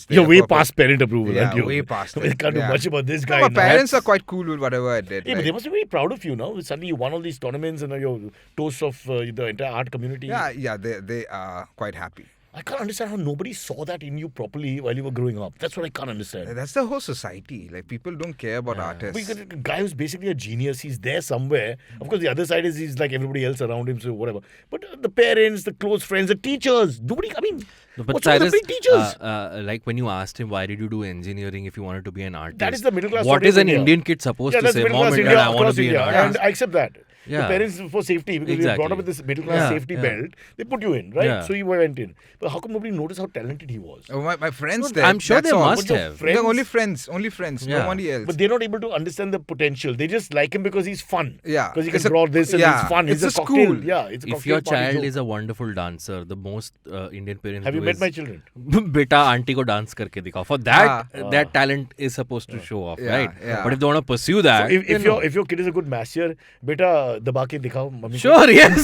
[SPEAKER 1] You're way past parent approval,
[SPEAKER 2] Yeah,
[SPEAKER 1] aren't you?
[SPEAKER 2] way past
[SPEAKER 1] We
[SPEAKER 2] it.
[SPEAKER 1] can't do
[SPEAKER 2] Yeah.
[SPEAKER 1] much about this
[SPEAKER 2] No,
[SPEAKER 1] guy.
[SPEAKER 2] my
[SPEAKER 1] now.
[SPEAKER 2] parents are quite cool with whatever I did.
[SPEAKER 1] Yeah, but
[SPEAKER 2] like-
[SPEAKER 1] they must be very proud of you now. Suddenly you won all these tournaments and now you're toast of the entire art community.
[SPEAKER 2] yeah, they are quite happy.
[SPEAKER 1] I can't understand how nobody saw that in you properly while you were growing up. That's what I can't understand.
[SPEAKER 2] That's the whole society. Like, people don't care about artists.
[SPEAKER 1] But you got a guy who's basically a genius. He's there somewhere. Of course, the other side is he's like everybody else around him, so whatever. But the parents, the close friends, the teachers. Nobody, I mean,
[SPEAKER 4] No, but
[SPEAKER 1] what's wrong with
[SPEAKER 4] Cyrus,
[SPEAKER 1] the big teachers?
[SPEAKER 4] like when you asked him why did you do engineering if you wanted to be an artist,
[SPEAKER 1] That is the middle class
[SPEAKER 4] what
[SPEAKER 1] story
[SPEAKER 4] is
[SPEAKER 1] of
[SPEAKER 4] an
[SPEAKER 1] India.
[SPEAKER 4] Indian kid supposed
[SPEAKER 1] Yeah,
[SPEAKER 4] to
[SPEAKER 1] that's
[SPEAKER 4] say?
[SPEAKER 1] middle
[SPEAKER 4] Mom
[SPEAKER 1] class
[SPEAKER 4] and
[SPEAKER 1] India
[SPEAKER 4] dad, I want
[SPEAKER 1] across
[SPEAKER 4] to be an
[SPEAKER 1] India.
[SPEAKER 4] artist.
[SPEAKER 1] And I accept that. The parents, for safety, because you're brought up with this middle class safety belt, they put you in, right?
[SPEAKER 4] Yeah.
[SPEAKER 1] So you went in. But how come nobody noticed how talented he was?
[SPEAKER 2] Oh, my friends there.
[SPEAKER 4] I'm sure
[SPEAKER 2] that's
[SPEAKER 4] they
[SPEAKER 2] all.
[SPEAKER 4] must have.
[SPEAKER 2] They're only friends,
[SPEAKER 4] Yeah.
[SPEAKER 2] nobody else.
[SPEAKER 1] But they're not able to understand the potential. They just like him because he's fun.
[SPEAKER 2] Yeah.
[SPEAKER 1] Because he can draw this and he's fun.
[SPEAKER 2] It's
[SPEAKER 1] He's
[SPEAKER 2] a
[SPEAKER 1] cocktail.
[SPEAKER 2] school.
[SPEAKER 1] Yeah, it's a
[SPEAKER 4] If
[SPEAKER 1] cocktail
[SPEAKER 4] your
[SPEAKER 1] party
[SPEAKER 4] child
[SPEAKER 1] joke.
[SPEAKER 4] is a wonderful dancer, the most Indian parents
[SPEAKER 1] Have you
[SPEAKER 4] do
[SPEAKER 1] met
[SPEAKER 4] is
[SPEAKER 1] my children?
[SPEAKER 4] beta auntie ko dance karke dikhao. For that, that talent is supposed to show off, right?
[SPEAKER 2] Yeah.
[SPEAKER 4] But if they want to pursue that,
[SPEAKER 1] So if your kid is a good massier, beta daba ke dikhao, mummy.
[SPEAKER 4] sure, yes.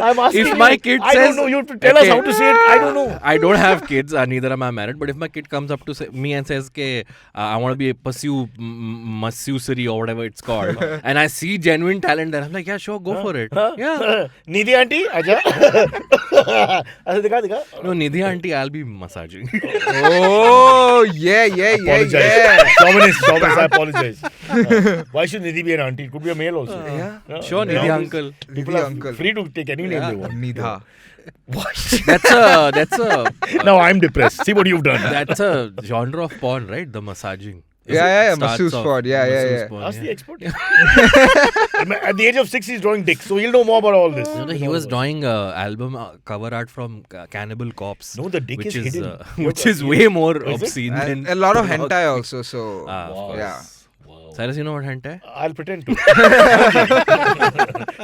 [SPEAKER 1] I'm asking
[SPEAKER 4] If
[SPEAKER 1] you.
[SPEAKER 4] my kid
[SPEAKER 1] I
[SPEAKER 4] says,
[SPEAKER 1] don't know. You have to tell us how to say it. I don't know.
[SPEAKER 4] I don't have kids, neither am I married. But if my kid comes up to me and says, I want to be a Masusari or whatever it's called, and I see genuine talent there, I'm like, yeah, sure, go for it. Yeah.
[SPEAKER 1] Nidhi auntie, aja. Acha dikha.
[SPEAKER 4] No, Nidhi auntie, I'll be massaging.
[SPEAKER 2] Oh, yeah.
[SPEAKER 1] Chauvinist, I apologize. Why should Nidhi be an auntie? It could be a male also.
[SPEAKER 4] Sure, Nidhi uncle.
[SPEAKER 1] People
[SPEAKER 2] Nidhi
[SPEAKER 1] are
[SPEAKER 2] uncle.
[SPEAKER 1] free to take any name they want.
[SPEAKER 2] Nidha.
[SPEAKER 4] That's a
[SPEAKER 1] Now I'm depressed. See what you've done.
[SPEAKER 4] that's a genre of porn, right? The massaging.
[SPEAKER 2] Yeah,
[SPEAKER 4] Starts
[SPEAKER 2] masseuse
[SPEAKER 4] off
[SPEAKER 2] porn. Yeah.
[SPEAKER 4] masseuse porn,
[SPEAKER 1] Ask
[SPEAKER 4] yeah.
[SPEAKER 1] the expert. At the age of 6, he's drawing dicks, so he'll know more about all this.
[SPEAKER 4] You know, he was drawing album cover art from Cannibal Corpse.
[SPEAKER 1] No, the dick
[SPEAKER 4] which
[SPEAKER 1] is hidden.
[SPEAKER 4] which is way more
[SPEAKER 1] Is it?
[SPEAKER 4] obscene than
[SPEAKER 2] And a lot of hentai also, so
[SPEAKER 4] of course.
[SPEAKER 2] yeah.
[SPEAKER 1] Wow.
[SPEAKER 4] Cyrus, you know what hentai?
[SPEAKER 1] I'll pretend to.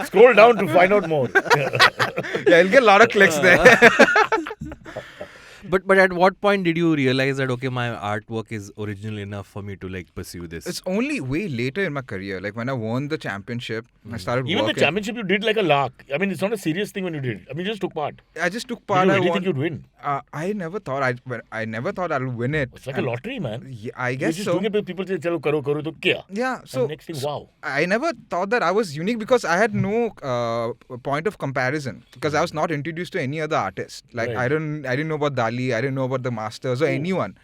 [SPEAKER 1] Scroll down to find out more.
[SPEAKER 2] Yeah, you'll get a lot of clicks there.
[SPEAKER 4] But at what point did you realize that okay, my artwork is original enough for me to like pursue this?
[SPEAKER 2] It's only way later in my career. Like when I won the championship, I started
[SPEAKER 1] Even
[SPEAKER 2] working.
[SPEAKER 1] the championship you did like a lark. I mean, it's not a serious thing when you did. I mean, you just took part.
[SPEAKER 2] I just took
[SPEAKER 1] Did
[SPEAKER 2] part.
[SPEAKER 1] you
[SPEAKER 2] I
[SPEAKER 1] really
[SPEAKER 2] won.
[SPEAKER 1] think you'd win?
[SPEAKER 2] I never thought I never thought I'll win it.
[SPEAKER 1] It's like a lottery, man.
[SPEAKER 2] Yeah, I
[SPEAKER 1] You're
[SPEAKER 2] guess
[SPEAKER 1] just
[SPEAKER 2] so.
[SPEAKER 1] doing it, but people say, "Chalo, karo, to kya?"
[SPEAKER 2] Yeah. So
[SPEAKER 1] And next thing, wow.
[SPEAKER 2] I never thought that I was unique because I had no point of comparison because I was not introduced to any other artist. Like
[SPEAKER 1] Right.
[SPEAKER 2] I didn't know about Dali, I didn't know about the Masters or anyone.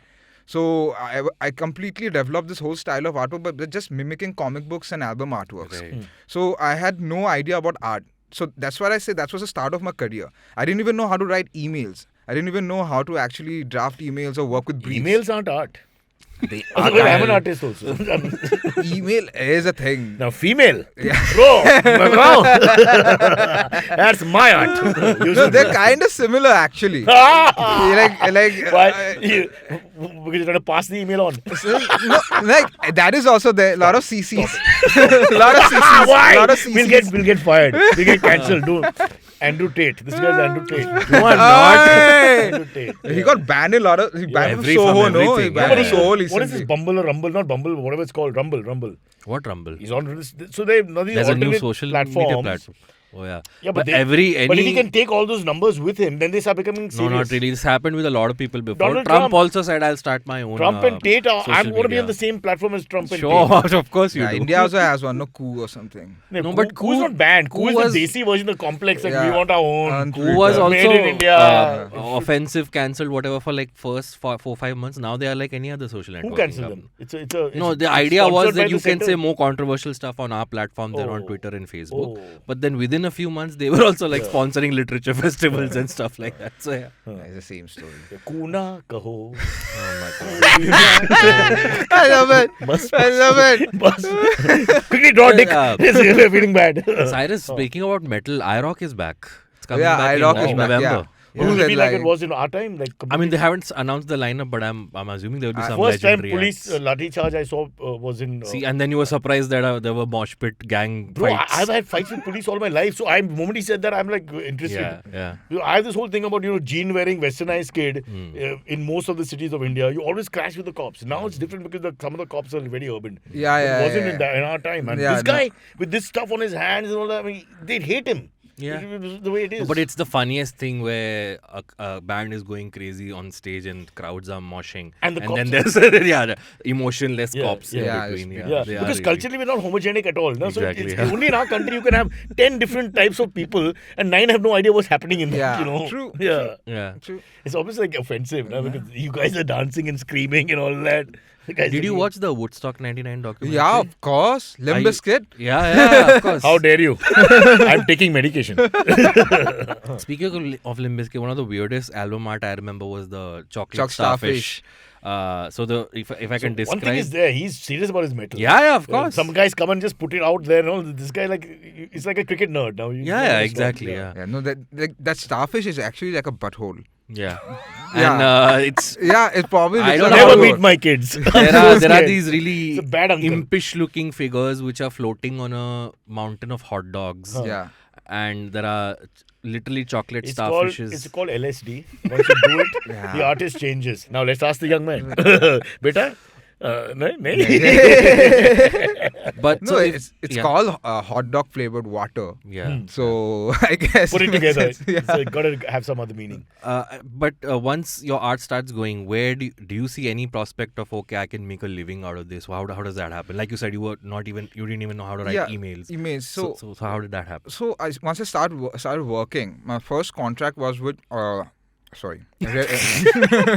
[SPEAKER 2] So I completely developed this whole style of artwork, but just mimicking comic books and album artworks.
[SPEAKER 4] Right.
[SPEAKER 2] So I had no idea about art. So that's why I say that was the start of my career. I didn't even know how to write emails. I didn't even know how to actually draft emails or work with briefs.
[SPEAKER 1] Emails aren't art.
[SPEAKER 4] They
[SPEAKER 1] I'm an artist also.
[SPEAKER 2] Email is a thing.
[SPEAKER 1] Now, female.
[SPEAKER 2] Yeah.
[SPEAKER 1] Bro. That's my art. You
[SPEAKER 2] No,
[SPEAKER 1] should-
[SPEAKER 2] they're kind of similar actually.
[SPEAKER 1] Why? Because you're trying to pass the email on.
[SPEAKER 2] No, like that is also there. A lot of CCs. lot of CCs.
[SPEAKER 1] Why?
[SPEAKER 2] Lot of CCs.
[SPEAKER 1] We'll get fired. We'll get cancelled. Do Andrew Tate. This guy's Andrew Tate.
[SPEAKER 4] You are not.
[SPEAKER 1] Andrew Tate.
[SPEAKER 2] He got banned in a lot of. He banned from
[SPEAKER 4] every-
[SPEAKER 2] Soho,
[SPEAKER 4] from
[SPEAKER 2] no? He
[SPEAKER 4] everything,
[SPEAKER 2] banned
[SPEAKER 4] yeah,
[SPEAKER 2] from
[SPEAKER 4] yeah.
[SPEAKER 2] Soho
[SPEAKER 1] What is this
[SPEAKER 2] recently.
[SPEAKER 1] Bumble or Rumble? Not Bumble, whatever it's called. Rumble.
[SPEAKER 4] What Rumble?
[SPEAKER 1] He's on this. So they now these
[SPEAKER 4] There's a new
[SPEAKER 1] alternate
[SPEAKER 4] social
[SPEAKER 1] platforms.
[SPEAKER 4] media platform. Oh yeah.
[SPEAKER 1] Yeah, but
[SPEAKER 4] But
[SPEAKER 1] if he can take all those numbers with him, then they start becoming
[SPEAKER 4] No,
[SPEAKER 1] serious.
[SPEAKER 4] not really. This happened with a lot of people before.
[SPEAKER 1] Donald
[SPEAKER 4] Trump
[SPEAKER 1] Trump.
[SPEAKER 4] also said, "I'll start my own."
[SPEAKER 1] Trump and Tate are.
[SPEAKER 4] social
[SPEAKER 1] I'm going to be
[SPEAKER 4] media."
[SPEAKER 1] on the same platform as Trump and
[SPEAKER 4] Sure,
[SPEAKER 1] Tate.
[SPEAKER 4] of course you
[SPEAKER 2] Yeah,
[SPEAKER 4] do.
[SPEAKER 2] India also has one, no coup or something.
[SPEAKER 1] No,
[SPEAKER 4] but
[SPEAKER 1] Coup is not banned. Coup is
[SPEAKER 4] was-
[SPEAKER 1] the Desi version of Complex. Like we
[SPEAKER 2] Yeah.
[SPEAKER 1] want our own.
[SPEAKER 2] On
[SPEAKER 4] Who was
[SPEAKER 2] Twitter.
[SPEAKER 4] also
[SPEAKER 1] Made in India.
[SPEAKER 4] offensive, cancelled, whatever for like first 4-5 months. Now they are like any other social network.
[SPEAKER 1] Who cancelled them? It's
[SPEAKER 4] No,
[SPEAKER 1] it's
[SPEAKER 4] the idea was
[SPEAKER 1] sponsored by
[SPEAKER 4] that you
[SPEAKER 1] the
[SPEAKER 4] can
[SPEAKER 1] center.
[SPEAKER 4] say more controversial stuff on our platform than on
[SPEAKER 1] Oh.
[SPEAKER 4] Twitter and Facebook.
[SPEAKER 1] Oh.
[SPEAKER 4] But then within a few months, they were also like sponsoring literature festivals and stuff like that. So yeah.
[SPEAKER 2] It's the same story.
[SPEAKER 1] Kuna kaho.
[SPEAKER 2] I love it.
[SPEAKER 1] Bus.
[SPEAKER 2] I love it.
[SPEAKER 1] Bus. Quickly draw dick.
[SPEAKER 4] Yeah.
[SPEAKER 1] We're feeling bad.
[SPEAKER 4] Cyrus, speaking about metal, iRock is back. It's coming
[SPEAKER 2] Yeah,
[SPEAKER 4] back
[SPEAKER 2] iRock
[SPEAKER 4] in
[SPEAKER 2] is back,
[SPEAKER 4] November.
[SPEAKER 2] yeah.
[SPEAKER 1] Will
[SPEAKER 2] Who's
[SPEAKER 1] it be like it
[SPEAKER 2] headlining?
[SPEAKER 1] was in our time? Like
[SPEAKER 4] I mean, they haven't announced the lineup, but I'm assuming there will be some
[SPEAKER 1] first time
[SPEAKER 4] legendary
[SPEAKER 1] police
[SPEAKER 4] acts.
[SPEAKER 1] lathi charge I saw was in.
[SPEAKER 4] See, and then you were surprised that there were mosh pit gang
[SPEAKER 1] Bro,
[SPEAKER 4] fights.
[SPEAKER 1] I've had fights with police all my life. So the moment he said that, I'm like interested.
[SPEAKER 4] yeah.
[SPEAKER 1] I have this whole thing about jean wearing westernized kid in most of the cities of India. You always clash with the cops. Now it's different because some of the cops are very urban.
[SPEAKER 2] Yeah.
[SPEAKER 1] It wasn't in our time. And
[SPEAKER 2] Yeah,
[SPEAKER 1] this guy with this stuff on his hands and all that, I mean, they'd hate him.
[SPEAKER 4] Yeah.
[SPEAKER 1] It was the way it is.
[SPEAKER 4] But it's the funniest thing where a band is going crazy on stage and crowds are moshing.
[SPEAKER 1] And the
[SPEAKER 4] then
[SPEAKER 1] cops
[SPEAKER 4] there's the emotionless
[SPEAKER 1] Yeah,
[SPEAKER 4] cops
[SPEAKER 2] yeah.
[SPEAKER 4] in between.
[SPEAKER 1] Yeah,
[SPEAKER 4] They are
[SPEAKER 1] because
[SPEAKER 4] really-
[SPEAKER 1] culturally we're not homogenic at all. No? So
[SPEAKER 4] Exactly,
[SPEAKER 1] it's
[SPEAKER 4] yeah.
[SPEAKER 1] only in our country you can have 10 different types of people and 9 have no idea what's happening in
[SPEAKER 2] Yeah,
[SPEAKER 1] them.
[SPEAKER 2] true,
[SPEAKER 1] Yeah.
[SPEAKER 4] Yeah.
[SPEAKER 2] True.
[SPEAKER 1] It's almost like offensive because you guys are dancing and screaming and all that. The guys
[SPEAKER 4] Did
[SPEAKER 1] are
[SPEAKER 4] you
[SPEAKER 1] doing-
[SPEAKER 4] watch the Woodstock 99 documentary?
[SPEAKER 2] Yeah, of course.
[SPEAKER 4] Are
[SPEAKER 2] Limp
[SPEAKER 4] you-
[SPEAKER 2] Bizkit.
[SPEAKER 4] Yeah, of course.
[SPEAKER 1] How dare you? I'm taking medication.
[SPEAKER 4] Speaking of Limp Bizkit, one of the weirdest album art I remember was the Chocolate
[SPEAKER 2] Choc
[SPEAKER 4] Starfish. So if I can describe.
[SPEAKER 1] One thing is there, he's serious about his metal.
[SPEAKER 4] Yeah, of course.
[SPEAKER 1] Some guys come and just put it out there. No, this guy it's like a cricket nerd now.
[SPEAKER 4] Yeah, exactly. Yeah.
[SPEAKER 2] Yeah, no, that starfish is actually like a butthole.
[SPEAKER 4] Yeah.
[SPEAKER 2] Yeah.
[SPEAKER 4] And it's.
[SPEAKER 2] Yeah, it probably.
[SPEAKER 4] I
[SPEAKER 2] looks
[SPEAKER 4] don't
[SPEAKER 2] like
[SPEAKER 4] know
[SPEAKER 1] Never
[SPEAKER 2] a
[SPEAKER 1] meet
[SPEAKER 2] butthole.
[SPEAKER 1] my kids.
[SPEAKER 4] There are these really
[SPEAKER 1] It's a bad uncle.
[SPEAKER 4] impish looking figures which are floating on a mountain of hot dogs.
[SPEAKER 2] Yeah.
[SPEAKER 4] And there are literally chocolate
[SPEAKER 1] It's
[SPEAKER 4] starfishes.
[SPEAKER 1] called LSD. Once you do it,
[SPEAKER 2] Yeah.
[SPEAKER 1] the artist changes. Now let's ask the young man. Beta? No.
[SPEAKER 4] But
[SPEAKER 2] No,
[SPEAKER 4] so
[SPEAKER 2] it's
[SPEAKER 4] yeah.
[SPEAKER 2] called hot dog flavored water.
[SPEAKER 4] Yeah.
[SPEAKER 2] So I guess
[SPEAKER 1] Put it
[SPEAKER 2] makes
[SPEAKER 1] together.
[SPEAKER 2] sense. Yeah.
[SPEAKER 1] So it got to have some other meaning.
[SPEAKER 4] But once your art starts going, where do you see any prospect of, okay, I can make a living out of this? How does that happen? Like you said, you didn't even know how to write emails.
[SPEAKER 2] Emails.
[SPEAKER 4] So how did that happen?
[SPEAKER 2] So once I started working, my first contract was with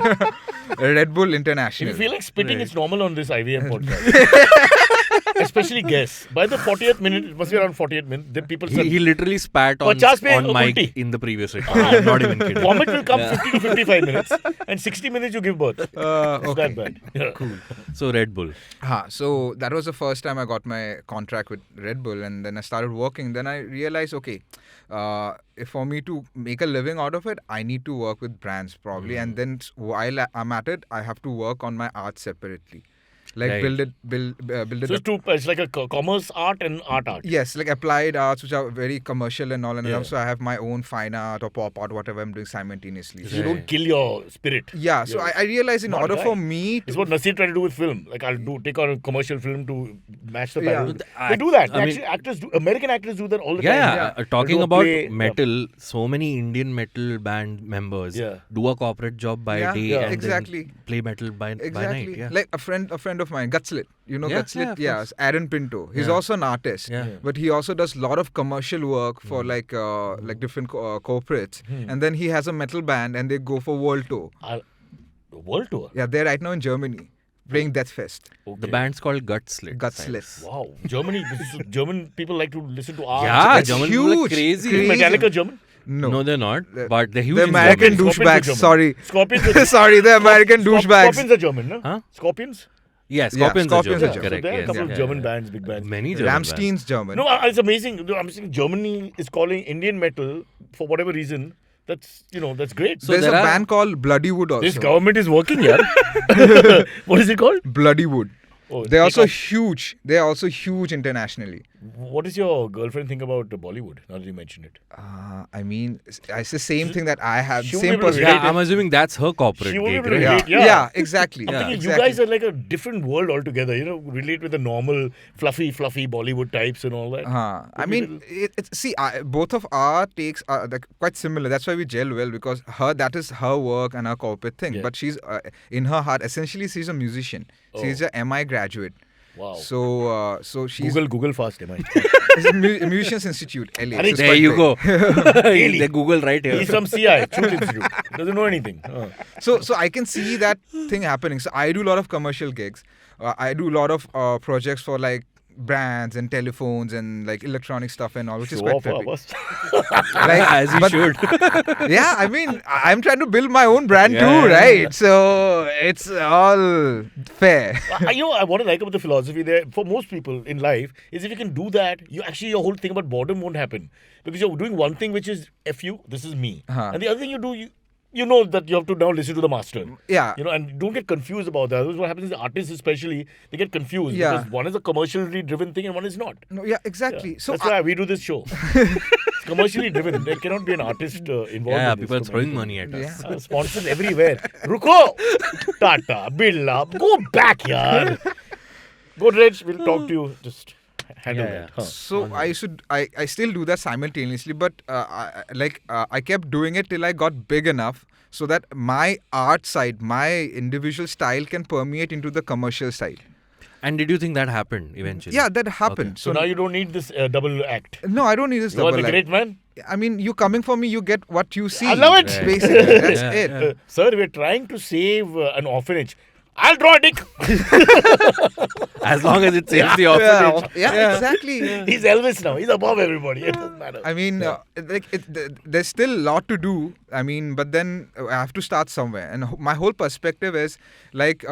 [SPEAKER 2] Redbull
[SPEAKER 1] If
[SPEAKER 2] International.
[SPEAKER 1] you feel like spitting, it's normal on this IVM podcast. Especially guess. By the 40th minute, it must be around 40th minute, then people say,
[SPEAKER 4] He literally spat on
[SPEAKER 1] 50 pe
[SPEAKER 4] mic
[SPEAKER 1] ulti.
[SPEAKER 4] in the previous recording. I'm not even kidding.
[SPEAKER 1] vomit will come 50 to 55 minutes, and 60 minutes you give birth. It's
[SPEAKER 2] Okay.
[SPEAKER 1] that bad. Yeah. Cool.
[SPEAKER 4] So Red Bull.
[SPEAKER 2] So that was the first time I got my contract with Red Bull, and then I started working. Then I realized, okay, if for me to make a living out of it, I need to work with brands probably. And then while I'm at it, I have to work on my art separately. Like
[SPEAKER 4] Right.
[SPEAKER 2] build it.
[SPEAKER 1] So it's like a commerce art and art.
[SPEAKER 2] Yes, like applied arts, which are very commercial and all, and
[SPEAKER 1] Yeah.
[SPEAKER 2] also I have my own fine art or pop art, whatever I'm doing simultaneously.
[SPEAKER 1] So you don't kill your spirit.
[SPEAKER 2] Yeah, so
[SPEAKER 1] Yeah.
[SPEAKER 2] I realized in
[SPEAKER 1] Smart
[SPEAKER 2] order
[SPEAKER 1] guy.
[SPEAKER 2] for me
[SPEAKER 1] It's
[SPEAKER 2] to,
[SPEAKER 1] what Nasir tried to do with film. Like take on a commercial film to match the
[SPEAKER 2] Yeah.
[SPEAKER 1] parallel.
[SPEAKER 4] The
[SPEAKER 1] They do that.
[SPEAKER 4] I mean-
[SPEAKER 1] Actually, American actors do that all the
[SPEAKER 4] Yeah,
[SPEAKER 1] time.
[SPEAKER 4] talking
[SPEAKER 1] They'll do a
[SPEAKER 4] about
[SPEAKER 1] play,
[SPEAKER 4] metal, so many Indian metal band members do a corporate job by
[SPEAKER 2] Yeah,
[SPEAKER 4] day
[SPEAKER 1] yeah.
[SPEAKER 4] and
[SPEAKER 2] Exactly.
[SPEAKER 4] then play metal by night.
[SPEAKER 2] exactly
[SPEAKER 4] Yeah.
[SPEAKER 2] like a friend of mine, Gutslit. You know
[SPEAKER 4] Yeah,
[SPEAKER 2] Gutslit?
[SPEAKER 4] yeah, of
[SPEAKER 2] Yeah,
[SPEAKER 4] course.
[SPEAKER 2] Aaron Pinto. He's
[SPEAKER 4] Yeah.
[SPEAKER 2] also an artist.
[SPEAKER 4] Yeah.
[SPEAKER 2] But he also does a lot of commercial work for like different corporates. And then he has a metal band and they go for world tour.
[SPEAKER 1] World tour.
[SPEAKER 2] Yeah, they're right now in Germany playing Death Fest.
[SPEAKER 4] The band's called Gutslit.
[SPEAKER 2] Gutslit.
[SPEAKER 1] Wow, Germany. German people like to listen to art.
[SPEAKER 4] Yeah,
[SPEAKER 2] It's
[SPEAKER 4] German people are
[SPEAKER 2] huge.
[SPEAKER 4] crazy.
[SPEAKER 1] Is Metallica German?
[SPEAKER 4] No, they're not.
[SPEAKER 2] The-
[SPEAKER 4] But they're huge.
[SPEAKER 2] The
[SPEAKER 4] in
[SPEAKER 2] American
[SPEAKER 4] Germany.
[SPEAKER 1] Scorpions are
[SPEAKER 2] douchebags.
[SPEAKER 1] German.
[SPEAKER 2] Sorry.
[SPEAKER 1] Scorpions are
[SPEAKER 2] Sorry, the American douchebags.
[SPEAKER 1] Scorpions are German, no?
[SPEAKER 4] Huh?
[SPEAKER 1] Scorpions?
[SPEAKER 4] Yeah, Scorpions,
[SPEAKER 2] Scorpions
[SPEAKER 4] are
[SPEAKER 2] are
[SPEAKER 4] German.
[SPEAKER 2] German.
[SPEAKER 1] So
[SPEAKER 4] Correct.
[SPEAKER 1] there are a
[SPEAKER 4] Yes,
[SPEAKER 1] couple
[SPEAKER 4] yeah,
[SPEAKER 1] of German
[SPEAKER 4] yeah.
[SPEAKER 1] bands, big bands.
[SPEAKER 4] Many German bands.
[SPEAKER 2] Rammstein's German.
[SPEAKER 1] No, it's amazing. I'm saying Germany is calling Indian metal for whatever reason. That's that's great.
[SPEAKER 4] So
[SPEAKER 2] There's a
[SPEAKER 4] there are-
[SPEAKER 2] band called Bloodywood also.
[SPEAKER 1] This government is working, yeah. What is it called?
[SPEAKER 2] Bloodywood.
[SPEAKER 1] Oh,
[SPEAKER 2] They're
[SPEAKER 1] take
[SPEAKER 2] also
[SPEAKER 1] off.
[SPEAKER 2] huge. They're also huge internationally.
[SPEAKER 1] What does your girlfriend think about Bollywood? Now that you mention it,
[SPEAKER 2] I mean, it's the same thing that I have.
[SPEAKER 1] She
[SPEAKER 2] Same
[SPEAKER 1] will be able to
[SPEAKER 2] person.
[SPEAKER 4] Yeah, I'm assuming that's her corporate
[SPEAKER 1] She won't be
[SPEAKER 4] gig,
[SPEAKER 1] able to
[SPEAKER 4] right?
[SPEAKER 1] relate.
[SPEAKER 2] Yeah.
[SPEAKER 1] Yeah.
[SPEAKER 2] Exactly.
[SPEAKER 1] I'm thinking
[SPEAKER 2] exactly.
[SPEAKER 1] you guys are like a different world altogether. Relate with the normal fluffy Bollywood types and all that.
[SPEAKER 2] I mean, both of our takes are like quite similar. That's why we gel well, because that is her work and her corporate thing.
[SPEAKER 1] Yeah.
[SPEAKER 2] But she's in her heart, essentially, she's a musician. She's
[SPEAKER 1] Oh.
[SPEAKER 2] a MI graduate.
[SPEAKER 1] Wow.
[SPEAKER 2] So she's
[SPEAKER 1] Google fast, am I?
[SPEAKER 2] it's a Musicians Institute, LA.
[SPEAKER 1] Arey,
[SPEAKER 2] It's
[SPEAKER 4] There
[SPEAKER 2] quite
[SPEAKER 4] you
[SPEAKER 2] big.
[SPEAKER 4] go.
[SPEAKER 1] Really?
[SPEAKER 4] They Google right here.
[SPEAKER 1] He's from CI, Truth Institute. Doesn't know anything.
[SPEAKER 2] So I can see that thing happening. So I do a lot of commercial gigs. I do a lot of projects for like brands and telephones and like electronic stuff and all, which is
[SPEAKER 1] Show
[SPEAKER 2] quite
[SPEAKER 1] off,
[SPEAKER 2] peppy.
[SPEAKER 1] Abbas.
[SPEAKER 2] Like,
[SPEAKER 4] As you
[SPEAKER 2] but-
[SPEAKER 4] should.
[SPEAKER 2] Yeah, I mean, I'm trying to build my own brand
[SPEAKER 4] Yeah,
[SPEAKER 2] too,
[SPEAKER 4] yeah,
[SPEAKER 2] right? So it's all fair.
[SPEAKER 1] I want to like about the philosophy there for most people in life is if you can do that, your whole thing about boredom won't happen because you're doing one thing which is F this is me, and the other thing you do you know that you have to now listen to the master.
[SPEAKER 2] Yeah.
[SPEAKER 1] And don't get confused about that. That's what happens is the artists especially, they get confused
[SPEAKER 2] Yeah.
[SPEAKER 1] because one is a commercially driven thing and one is not.
[SPEAKER 2] No, yeah, exactly.
[SPEAKER 1] Yeah.
[SPEAKER 2] So
[SPEAKER 1] That's why we do this show. It's commercially driven. There cannot be an artist involved.
[SPEAKER 4] Yeah,
[SPEAKER 1] in this
[SPEAKER 4] people are throwing
[SPEAKER 1] commercial.
[SPEAKER 4] money at us.
[SPEAKER 1] Sponsors everywhere. Ruko! Tata, Birla, go back, yaar. Go, Reg, we'll talk to you. Just handle
[SPEAKER 4] Yeah,
[SPEAKER 1] that.
[SPEAKER 4] yeah.
[SPEAKER 1] Huh.
[SPEAKER 2] So I still do that simultaneously, but I kept doing it till I got big enough so that my art side, my individual style can permeate into the commercial side.
[SPEAKER 4] And did you think that happened eventually?
[SPEAKER 2] Yeah, that happened.
[SPEAKER 1] So now you don't need this double act.
[SPEAKER 2] No, I don't need this
[SPEAKER 1] You are
[SPEAKER 2] double
[SPEAKER 1] the
[SPEAKER 2] act.
[SPEAKER 1] great man.
[SPEAKER 2] I mean, you coming for me, you get what you see.
[SPEAKER 1] I love it.
[SPEAKER 4] Right.
[SPEAKER 2] Basically, that's
[SPEAKER 4] Yeah,
[SPEAKER 2] it.
[SPEAKER 4] yeah.
[SPEAKER 1] Sir, we're trying to save an orphanage. I'll draw a dick.
[SPEAKER 4] As long as it saves the orphanage.
[SPEAKER 2] Yeah, exactly.
[SPEAKER 1] He's Elvis now. He's above everybody. It doesn't matter.
[SPEAKER 2] I mean, there's still a lot to do. I mean, but then I have to start somewhere. And my whole perspective is like,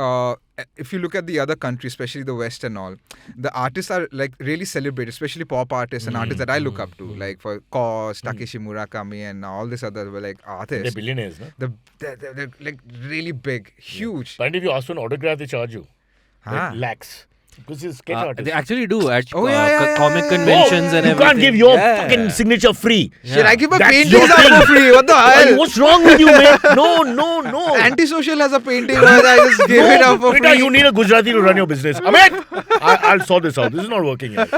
[SPEAKER 2] if you look at the other countries, especially the West and all, the artists are like really celebrated, especially pop artists and artists that I look up to, like for Kos, Takeshi Murakami, and all these other like artists.
[SPEAKER 1] They're billionaires, no?
[SPEAKER 2] They're like really big, huge.
[SPEAKER 1] But if you ask for an autograph, they charge you. Like lakhs. Because he's a sketch artist.
[SPEAKER 4] They actually do at
[SPEAKER 2] yeah,
[SPEAKER 4] comic
[SPEAKER 2] yeah.
[SPEAKER 4] conventions and
[SPEAKER 1] you
[SPEAKER 4] everything.
[SPEAKER 1] can't give your fucking signature free.
[SPEAKER 2] Should I give a
[SPEAKER 1] That's
[SPEAKER 2] painting
[SPEAKER 1] your
[SPEAKER 2] out
[SPEAKER 1] thing.
[SPEAKER 2] for free? What the hell?
[SPEAKER 1] What's wrong with you, mate? No.
[SPEAKER 2] Antisocial has a painting where I just give it up for
[SPEAKER 1] Beta,
[SPEAKER 2] free.
[SPEAKER 1] you need a Gujarati to run your business. Amit, I'll sort this out. This is not working yet.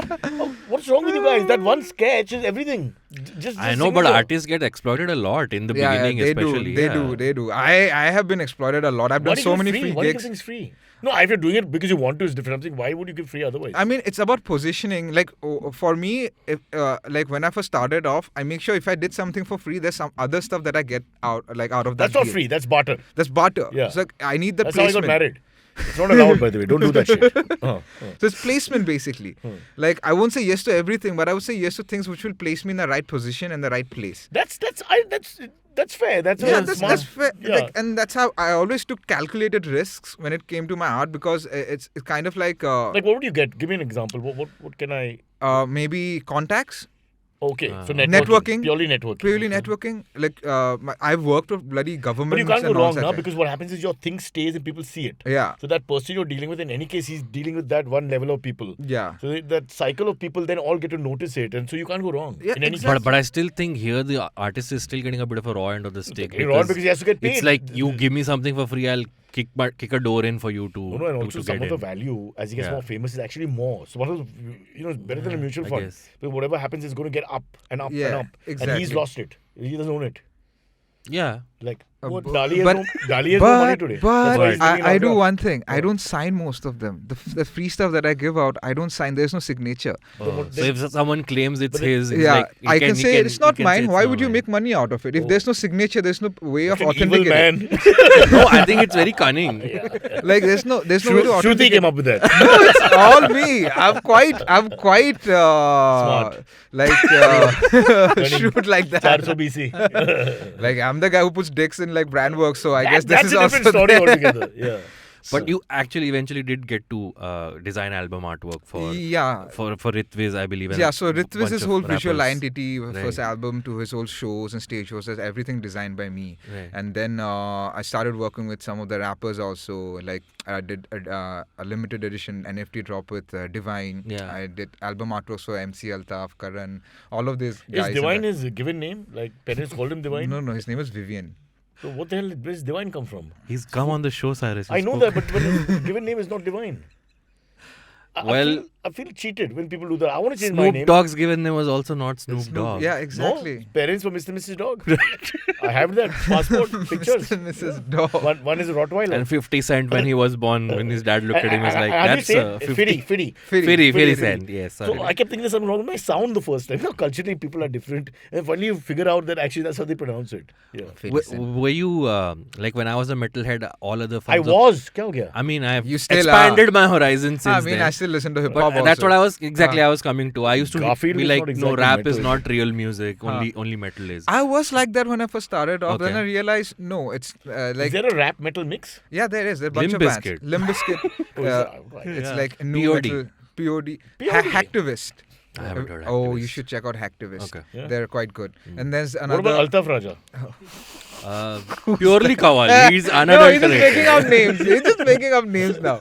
[SPEAKER 1] What's wrong with you guys? That one sketch is everything. Just
[SPEAKER 4] I know, but artists get exploited a lot in the beginning,
[SPEAKER 2] they
[SPEAKER 4] especially.
[SPEAKER 2] They do. I have been exploited a lot. I've done so many free
[SPEAKER 1] Why do you give
[SPEAKER 2] gigs.
[SPEAKER 1] things free? No, if you're doing it because you want to, it's different. I'm saying, why would you give free otherwise?
[SPEAKER 2] I mean, it's about positioning. Like for me, if like when I first started off, I make sure if I did something for free, there's some other stuff that I get out of that.
[SPEAKER 1] That's not
[SPEAKER 2] deal.
[SPEAKER 1] free. That's barter.
[SPEAKER 2] That's barter.
[SPEAKER 1] Yeah.
[SPEAKER 2] So I need the
[SPEAKER 1] That's how I
[SPEAKER 2] placement.
[SPEAKER 1] got married. It's not allowed, by the way. Don't do that shit.
[SPEAKER 2] So it's placement basically. Like I won't say yes to everything, but I would say yes to things which will place me in the right position and the right place.
[SPEAKER 1] That's fair. That's
[SPEAKER 2] fair.
[SPEAKER 1] Yeah.
[SPEAKER 2] Like, and that's how I always took calculated risks when it came to my art because it's kind of like
[SPEAKER 1] like what would you get? Give me an example. What can I?
[SPEAKER 2] Maybe contacts.
[SPEAKER 1] Okay, so
[SPEAKER 2] Networking.
[SPEAKER 1] Purely networking.
[SPEAKER 2] Purely networking. Like I've worked with bloody governments.
[SPEAKER 1] But you can't go
[SPEAKER 2] and all
[SPEAKER 1] wrong
[SPEAKER 2] that
[SPEAKER 1] now
[SPEAKER 2] thing.
[SPEAKER 1] because what happens is your thing stays and people see it.
[SPEAKER 2] Yeah.
[SPEAKER 1] So that person you're dealing with, in any case, he's dealing with that one level of people.
[SPEAKER 2] Yeah.
[SPEAKER 1] So that cycle of people then all get to notice it, and so you can't go wrong.
[SPEAKER 2] Yeah,
[SPEAKER 1] in any
[SPEAKER 2] exactly.
[SPEAKER 1] case.
[SPEAKER 4] But I still think here the artist is still getting a bit of a raw end of the stick.
[SPEAKER 1] Getting raw because he has to get paid.
[SPEAKER 4] It's like you give me something for free, I'll kick a door in for you to
[SPEAKER 1] No, and also
[SPEAKER 4] to
[SPEAKER 1] some
[SPEAKER 4] get
[SPEAKER 1] of the
[SPEAKER 4] in.
[SPEAKER 1] value as he gets more famous is actually more. So one of it's better than a mutual
[SPEAKER 4] I
[SPEAKER 1] fund.
[SPEAKER 4] guess.
[SPEAKER 1] But whatever happens is going to get up and up and up.
[SPEAKER 2] Exactly.
[SPEAKER 1] And he's lost it. He doesn't own it.
[SPEAKER 4] Yeah.
[SPEAKER 1] Like
[SPEAKER 2] but-
[SPEAKER 1] Dali has no money today.
[SPEAKER 2] But
[SPEAKER 1] That's why he's taking
[SPEAKER 2] I
[SPEAKER 1] it
[SPEAKER 2] do
[SPEAKER 1] out.
[SPEAKER 2] one thing. I don't sign most of them. The free stuff that I give out, I don't sign. There's no signature.
[SPEAKER 4] So if someone claims it's his, it's
[SPEAKER 2] Yeah,
[SPEAKER 4] like,
[SPEAKER 2] I can say it's not mine. Why would you
[SPEAKER 4] make?
[SPEAKER 2] make money out of it? If there's no signature, there's no way of
[SPEAKER 1] An evil
[SPEAKER 2] authenticating.
[SPEAKER 1] man.
[SPEAKER 4] No, I think it's very cunning.
[SPEAKER 2] Like there's no way to
[SPEAKER 1] Shruti
[SPEAKER 2] authenticate.
[SPEAKER 1] came up with that.
[SPEAKER 2] No, it's all me. I'm quite
[SPEAKER 1] Smart.
[SPEAKER 2] like shoot like that.
[SPEAKER 1] 400 BC.
[SPEAKER 2] Like I'm the guy who puts dicks in like brand work, so I guess this
[SPEAKER 1] That's
[SPEAKER 2] is
[SPEAKER 1] a
[SPEAKER 2] also
[SPEAKER 1] different story
[SPEAKER 2] there.
[SPEAKER 1] altogether. Yeah.
[SPEAKER 4] But you actually eventually did get to design album artwork for Ritviz, I believe. and
[SPEAKER 2] Yeah, so
[SPEAKER 4] a bunch
[SPEAKER 2] Ritviz's
[SPEAKER 4] of
[SPEAKER 2] whole visual
[SPEAKER 4] rappers.
[SPEAKER 2] identity, first
[SPEAKER 4] Right.
[SPEAKER 2] album to his whole shows and stage shows, is everything designed by me.
[SPEAKER 4] Right.
[SPEAKER 2] And then I started working with some of the rappers also. Like I did a limited edition NFT drop with Divine.
[SPEAKER 4] Yeah.
[SPEAKER 2] I did album artworks for MC Altaf, Karan, all of these guys.
[SPEAKER 1] Is
[SPEAKER 2] in
[SPEAKER 1] Divine
[SPEAKER 2] that.
[SPEAKER 1] his given name? Like parents called him Divine?
[SPEAKER 2] No, his name is Vivian.
[SPEAKER 1] So what the hell? Where does Divine come from?
[SPEAKER 4] He's come on the show, Cyrus.
[SPEAKER 1] I know that, but his given name is not Divine. I feel cheated when people do that. I want to change my
[SPEAKER 4] Snoop
[SPEAKER 1] name.
[SPEAKER 4] Dogg's given name was also not Snoop
[SPEAKER 2] Snoop,
[SPEAKER 4] Dogg.
[SPEAKER 2] yeah,
[SPEAKER 1] No,
[SPEAKER 2] exactly.
[SPEAKER 1] parents were Mr. and Mrs. Dog. I have that passport pictures.
[SPEAKER 2] Mr. and Mrs. Dog.
[SPEAKER 1] One is a Rottweiler.
[SPEAKER 4] And 50 Cent when he was born, when his dad looked at him, he was like,
[SPEAKER 1] How do you
[SPEAKER 4] that's
[SPEAKER 1] say it?
[SPEAKER 4] 50.
[SPEAKER 1] Fiddy.
[SPEAKER 4] Fiddy Cent. Yes, sorry.
[SPEAKER 1] So I kept thinking there's something wrong with my sound the first time. Culturally, people are different. And finally, you figure out that actually that's how they pronounce it. Yeah.
[SPEAKER 4] Were you, like when I was a metalhead, all other
[SPEAKER 1] I
[SPEAKER 4] forms of-
[SPEAKER 1] was. Kya ho gaya?
[SPEAKER 4] I mean, I've
[SPEAKER 2] You still
[SPEAKER 4] expanded my horizons since
[SPEAKER 2] I mean,
[SPEAKER 4] then.
[SPEAKER 2] I still listen to hip
[SPEAKER 4] But
[SPEAKER 2] hop.
[SPEAKER 4] that's
[SPEAKER 2] also.
[SPEAKER 4] what I was coming to. I used to
[SPEAKER 1] Garfield
[SPEAKER 4] be
[SPEAKER 1] is
[SPEAKER 4] like,
[SPEAKER 1] not
[SPEAKER 4] no,
[SPEAKER 1] exactly
[SPEAKER 4] rap is
[SPEAKER 1] metal.
[SPEAKER 4] not real music. Only metal is.
[SPEAKER 2] I was like that when I first started off. Then
[SPEAKER 4] Okay.
[SPEAKER 2] I realized, no, it's
[SPEAKER 1] Is
[SPEAKER 2] like...
[SPEAKER 1] there a rap metal mix?
[SPEAKER 2] Yeah, there is. There are a bunch
[SPEAKER 4] Limp
[SPEAKER 2] of bands.
[SPEAKER 4] Bizkit.
[SPEAKER 2] Limp Bizkit.
[SPEAKER 1] Oh, is that right?
[SPEAKER 2] It's
[SPEAKER 4] Yeah.
[SPEAKER 2] like new
[SPEAKER 4] POD.
[SPEAKER 2] metal. POD.
[SPEAKER 1] POD.
[SPEAKER 2] Hacktivist.
[SPEAKER 4] I haven't heard
[SPEAKER 2] Oh, you
[SPEAKER 4] Hacktivist.
[SPEAKER 2] should check out Hacktivist.
[SPEAKER 4] Okay.
[SPEAKER 1] Yeah.
[SPEAKER 2] They're quite good. And there's
[SPEAKER 1] What
[SPEAKER 2] another...
[SPEAKER 1] about Altaf Raja?
[SPEAKER 4] Purely Kawali. He's
[SPEAKER 2] No, he's just
[SPEAKER 4] unadulterated.
[SPEAKER 2] making up names. He's just making up names now.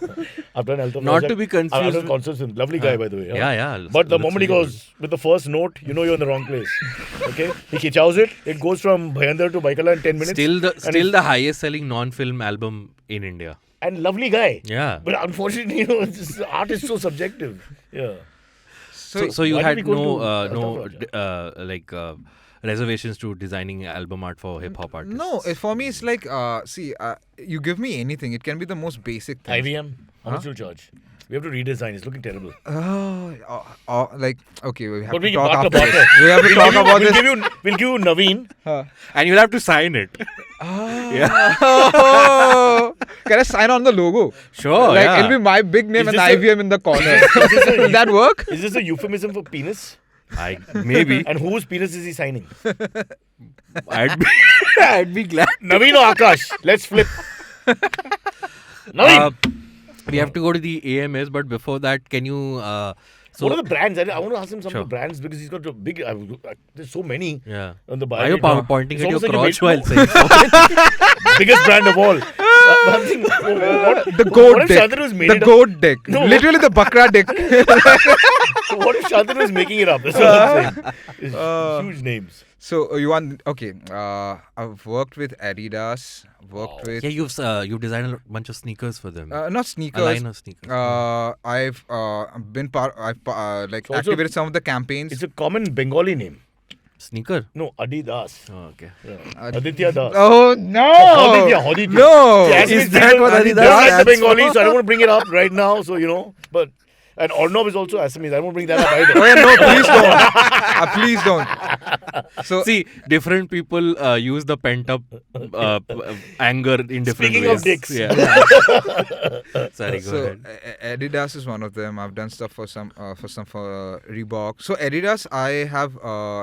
[SPEAKER 1] I've done Altaf
[SPEAKER 4] Not
[SPEAKER 1] Raja.
[SPEAKER 4] to be
[SPEAKER 1] I've
[SPEAKER 4] confused
[SPEAKER 1] done concerts with him. Lovely guy, by the way.
[SPEAKER 4] Yeah.
[SPEAKER 1] But the
[SPEAKER 4] Looks
[SPEAKER 1] moment he
[SPEAKER 4] really
[SPEAKER 1] goes with the first note, you know you're in the wrong place. Okay? He kichaus it. It goes from Bhayandar to Baikala in 10 minutes.
[SPEAKER 4] Still the highest selling non-film album in India.
[SPEAKER 1] And lovely guy.
[SPEAKER 4] Yeah.
[SPEAKER 1] But unfortunately, art is so subjective. Yeah.
[SPEAKER 4] So you
[SPEAKER 1] why
[SPEAKER 4] had
[SPEAKER 1] did we go
[SPEAKER 4] no
[SPEAKER 1] to
[SPEAKER 4] reservations to designing album art for hip hop artists.
[SPEAKER 2] No, for me, it's like, you give me anything. It can be the most basic thing.
[SPEAKER 1] IVM, how much will you charge? We have to redesign. It's looking terrible.
[SPEAKER 2] Like, okay, we have
[SPEAKER 1] But
[SPEAKER 2] to
[SPEAKER 1] we can
[SPEAKER 2] talk
[SPEAKER 1] barter,
[SPEAKER 2] after this.
[SPEAKER 1] barter.
[SPEAKER 2] We have to talk about
[SPEAKER 1] We'll
[SPEAKER 2] this.
[SPEAKER 1] give you Naveen.
[SPEAKER 4] And you'll have to sign it.
[SPEAKER 2] Oh, can I sign on the logo?
[SPEAKER 4] Sure,
[SPEAKER 2] Like
[SPEAKER 4] yeah.
[SPEAKER 2] it'll be my big name
[SPEAKER 1] Is
[SPEAKER 2] and
[SPEAKER 1] this a-
[SPEAKER 2] IVM in the corner. Will that work?
[SPEAKER 1] Is this a euphemism for penis?
[SPEAKER 4] Maybe.
[SPEAKER 1] And whose penis is he signing?
[SPEAKER 4] I'd be glad.
[SPEAKER 1] Naveen or Akash? Let's flip. Naveen!
[SPEAKER 4] We have to go to the AMS, but before that, can you...
[SPEAKER 1] So what are the brands? I want to ask him some
[SPEAKER 4] Sure.
[SPEAKER 1] of the brands because he's got a big. There's so many
[SPEAKER 4] Yeah.
[SPEAKER 1] on the bio.
[SPEAKER 4] Why are you
[SPEAKER 1] right now.
[SPEAKER 4] pointing
[SPEAKER 1] It's
[SPEAKER 4] at your
[SPEAKER 1] almost like
[SPEAKER 4] crotch
[SPEAKER 1] you
[SPEAKER 4] while saying so?
[SPEAKER 1] biggest brand of all. I'm thinking, what
[SPEAKER 2] The
[SPEAKER 1] what
[SPEAKER 2] goat
[SPEAKER 1] if
[SPEAKER 2] dick.
[SPEAKER 1] Shantanu made
[SPEAKER 2] The
[SPEAKER 1] it up?
[SPEAKER 2] goat dick.
[SPEAKER 1] No.
[SPEAKER 2] Literally the bakra dick.
[SPEAKER 1] What if Shantanu is making it up? That's what I'm saying. It's huge names.
[SPEAKER 2] So you want okay? I've worked with Adidas. Worked with
[SPEAKER 4] Yeah, you've designed a bunch of sneakers for them.
[SPEAKER 2] not
[SPEAKER 4] A
[SPEAKER 2] sneakers.
[SPEAKER 4] line of sneakers.
[SPEAKER 2] I've been part. I've like
[SPEAKER 1] also-
[SPEAKER 2] activated some of the campaigns.
[SPEAKER 1] It's a common Bengali name.
[SPEAKER 4] Sneaker?
[SPEAKER 1] No, Adidas.
[SPEAKER 4] Oh, okay.
[SPEAKER 1] Yeah. Aditya Das.
[SPEAKER 2] Oh no!
[SPEAKER 1] Hoditya.
[SPEAKER 2] No.
[SPEAKER 1] See, as
[SPEAKER 4] Is
[SPEAKER 1] we
[SPEAKER 4] that
[SPEAKER 1] people-
[SPEAKER 4] what
[SPEAKER 1] I
[SPEAKER 4] Adidas
[SPEAKER 1] don't like the
[SPEAKER 2] stands
[SPEAKER 1] Bengali, so I don't want to bring it up right now. So but and Arnav is also Assamese. I won't bring that up either.
[SPEAKER 2] Oh yeah, no, please don't. Please don't. So
[SPEAKER 4] See, different people use the pent up anger in different
[SPEAKER 1] Speaking
[SPEAKER 4] ways.
[SPEAKER 1] of dicks.
[SPEAKER 4] Yeah. Sorry, go
[SPEAKER 2] So
[SPEAKER 4] ahead.
[SPEAKER 2] Adidas is one of them. I've done stuff for Reebok. So Adidas, I have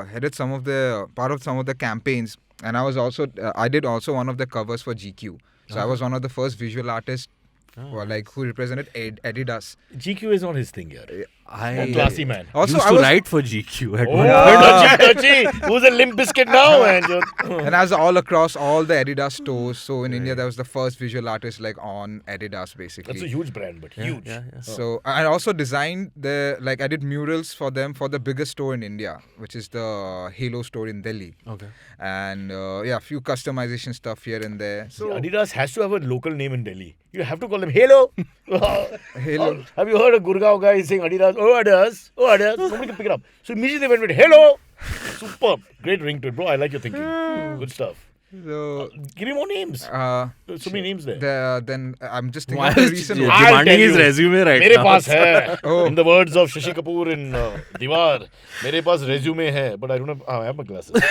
[SPEAKER 2] headed some of the part of some of the campaigns, and I was also I did also one of the covers for GQ. So I was one of the first visual artists, who represented Adidas.
[SPEAKER 1] GQ is not his thing, yeah.
[SPEAKER 4] I
[SPEAKER 1] Classy man.
[SPEAKER 2] Also,
[SPEAKER 4] used
[SPEAKER 2] I
[SPEAKER 4] to
[SPEAKER 2] was
[SPEAKER 4] write for GQ at
[SPEAKER 1] Oh,
[SPEAKER 4] one
[SPEAKER 1] Nachi, who's a limp biscuit now?
[SPEAKER 2] and I was all across all the Adidas stores. So in India, that was the first visual artist like on Adidas, basically.
[SPEAKER 1] That's a huge brand, but huge.
[SPEAKER 4] Yeah.
[SPEAKER 2] So I also designed I did murals for them for the biggest store in India, which is the Halo store in Delhi.
[SPEAKER 4] Okay.
[SPEAKER 2] And a few customization stuff here and there.
[SPEAKER 1] So
[SPEAKER 2] So
[SPEAKER 1] Adidas has to have a local name in Delhi. You have to call them Halo.
[SPEAKER 2] Halo.
[SPEAKER 1] Have you heard a Gurgaon guy saying Adidas? Oh, Adidas. Oh, Adidas. Nobody can pick it up. So immediately they went with Hello. Superb. Great ring to it, bro. I like your thinking. Good stuff.
[SPEAKER 2] So
[SPEAKER 1] Give me more names. There's so many names there.
[SPEAKER 2] then I'm just thinking
[SPEAKER 4] Why
[SPEAKER 2] of the
[SPEAKER 4] is
[SPEAKER 2] recent
[SPEAKER 4] he
[SPEAKER 2] one.
[SPEAKER 1] I'll
[SPEAKER 4] demanding
[SPEAKER 1] tell
[SPEAKER 4] his
[SPEAKER 1] you.
[SPEAKER 4] resume right
[SPEAKER 1] मेरे
[SPEAKER 4] now?
[SPEAKER 1] पास है.
[SPEAKER 2] Oh.
[SPEAKER 1] In the words of Shashi Kapoor in Diwar, मेरे पास resume है, but I don't have. I have my glasses.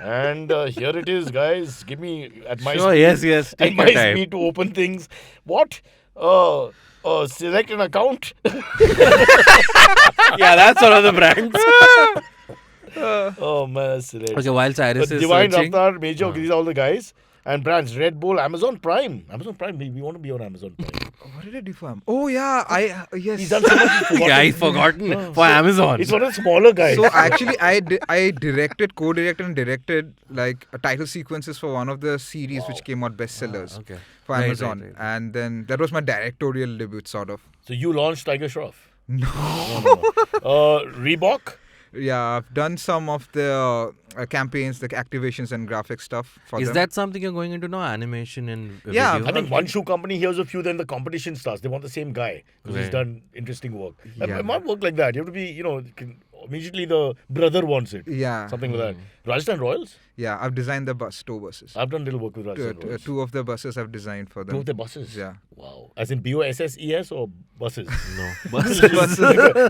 [SPEAKER 1] And here it is, guys. Give me at my
[SPEAKER 4] Sure,
[SPEAKER 1] speed,
[SPEAKER 4] yes.
[SPEAKER 1] at
[SPEAKER 4] Take
[SPEAKER 1] my
[SPEAKER 4] your time.
[SPEAKER 1] speed to open things. What? Select an account.
[SPEAKER 4] Yeah, that's one of the brands.
[SPEAKER 1] Oh man, select.
[SPEAKER 4] Okay, while Cyrus is
[SPEAKER 1] Divine,
[SPEAKER 4] searching.
[SPEAKER 1] Raftaar, Major. These are all the guys. And brands, Redbull, Amazon Prime. Amazon Prime, we want to be on Amazon Prime.
[SPEAKER 2] What did I do for him? Oh yeah, yes.
[SPEAKER 1] He's done so much. He's forgotten.
[SPEAKER 4] Yeah, he's forgotten for Amazon.
[SPEAKER 1] He's one of the smaller guys.
[SPEAKER 2] So actually, I directed, co-directed, and directed like title sequences for one of the series which came out bestsellers
[SPEAKER 4] okay.
[SPEAKER 2] for
[SPEAKER 4] Right,
[SPEAKER 2] Amazon,
[SPEAKER 4] right.
[SPEAKER 2] and then that was my directorial debut, sort of.
[SPEAKER 1] So you launched Tiger Shroff.
[SPEAKER 2] No.
[SPEAKER 1] Reebok.
[SPEAKER 2] Yeah, I've done some of the campaigns, the activations and graphic stuff for
[SPEAKER 4] Is
[SPEAKER 2] them.
[SPEAKER 4] that something you're going into now? Animation and
[SPEAKER 2] Yeah,
[SPEAKER 4] video?
[SPEAKER 1] I think one shoe company hears a few, then the competition starts. They want the same guy because he's
[SPEAKER 4] Right.
[SPEAKER 1] done interesting work.
[SPEAKER 2] Yeah.
[SPEAKER 1] It might work like that. You have to be, immediately the brother wants it.
[SPEAKER 2] Yeah,
[SPEAKER 1] Something like that. Rajasthan Royals?
[SPEAKER 2] yeah. I've designed the store buses.
[SPEAKER 1] I've done little work with Rajasthan Royals.
[SPEAKER 2] Two of the buses I've designed for them.
[SPEAKER 1] Two of the buses?
[SPEAKER 2] Yeah.
[SPEAKER 1] Wow. As in BOSSES or buses?
[SPEAKER 4] No.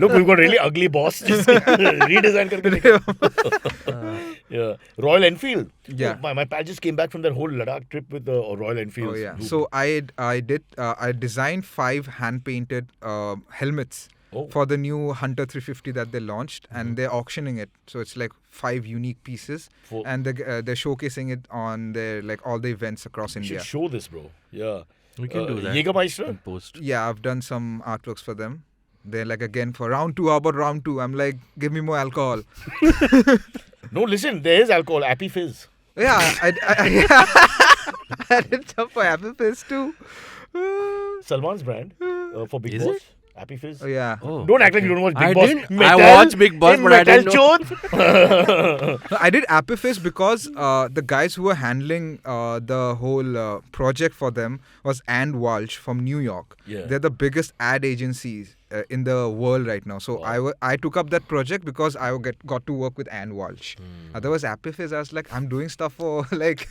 [SPEAKER 1] Look, we've got really ugly boss. Just redesign karke. Yeah. Royal Enfield.
[SPEAKER 2] Yeah.
[SPEAKER 1] My pal just came back from that whole Ladakh trip with the Royal Enfield.
[SPEAKER 2] Oh yeah.
[SPEAKER 1] group.
[SPEAKER 2] So I designed 5 hand painted helmets
[SPEAKER 1] Oh.
[SPEAKER 2] for the new Hunter 350 that they launched, and they're auctioning it. So it's like 5 unique pieces,
[SPEAKER 1] For-
[SPEAKER 2] and they're showcasing it on their all the events across
[SPEAKER 1] You
[SPEAKER 2] India.
[SPEAKER 1] should show this, bro. Yeah.
[SPEAKER 4] We can do that.
[SPEAKER 1] Jägermeister?
[SPEAKER 4] In post.
[SPEAKER 2] Yeah, I've done some artworks for them. They're like, again, for round 2, how about round 2? I'm like, give me more alcohol.
[SPEAKER 1] No, listen, there is alcohol. Appy Fizz.
[SPEAKER 2] Yeah, I did some for Apple Fizz too.
[SPEAKER 1] Salman's brand for Big
[SPEAKER 4] Is
[SPEAKER 1] Boss.
[SPEAKER 4] it?
[SPEAKER 1] Appy Fizz.
[SPEAKER 2] Oh, yeah.
[SPEAKER 4] Oh,
[SPEAKER 1] Don't act like you don't watch Big
[SPEAKER 4] I
[SPEAKER 1] Boss.
[SPEAKER 4] didn't. I watch Big Boss, but I didn't know.
[SPEAKER 1] know.
[SPEAKER 2] No, I did Apifis because the guys who were handling the whole project for them was And Walsh from New York.
[SPEAKER 1] Yeah.
[SPEAKER 2] They're the biggest ad agencies in the world right now. So I took up that project because I got to work with And Walsh. Otherwise, Apifis, I was like, I'm doing stuff for like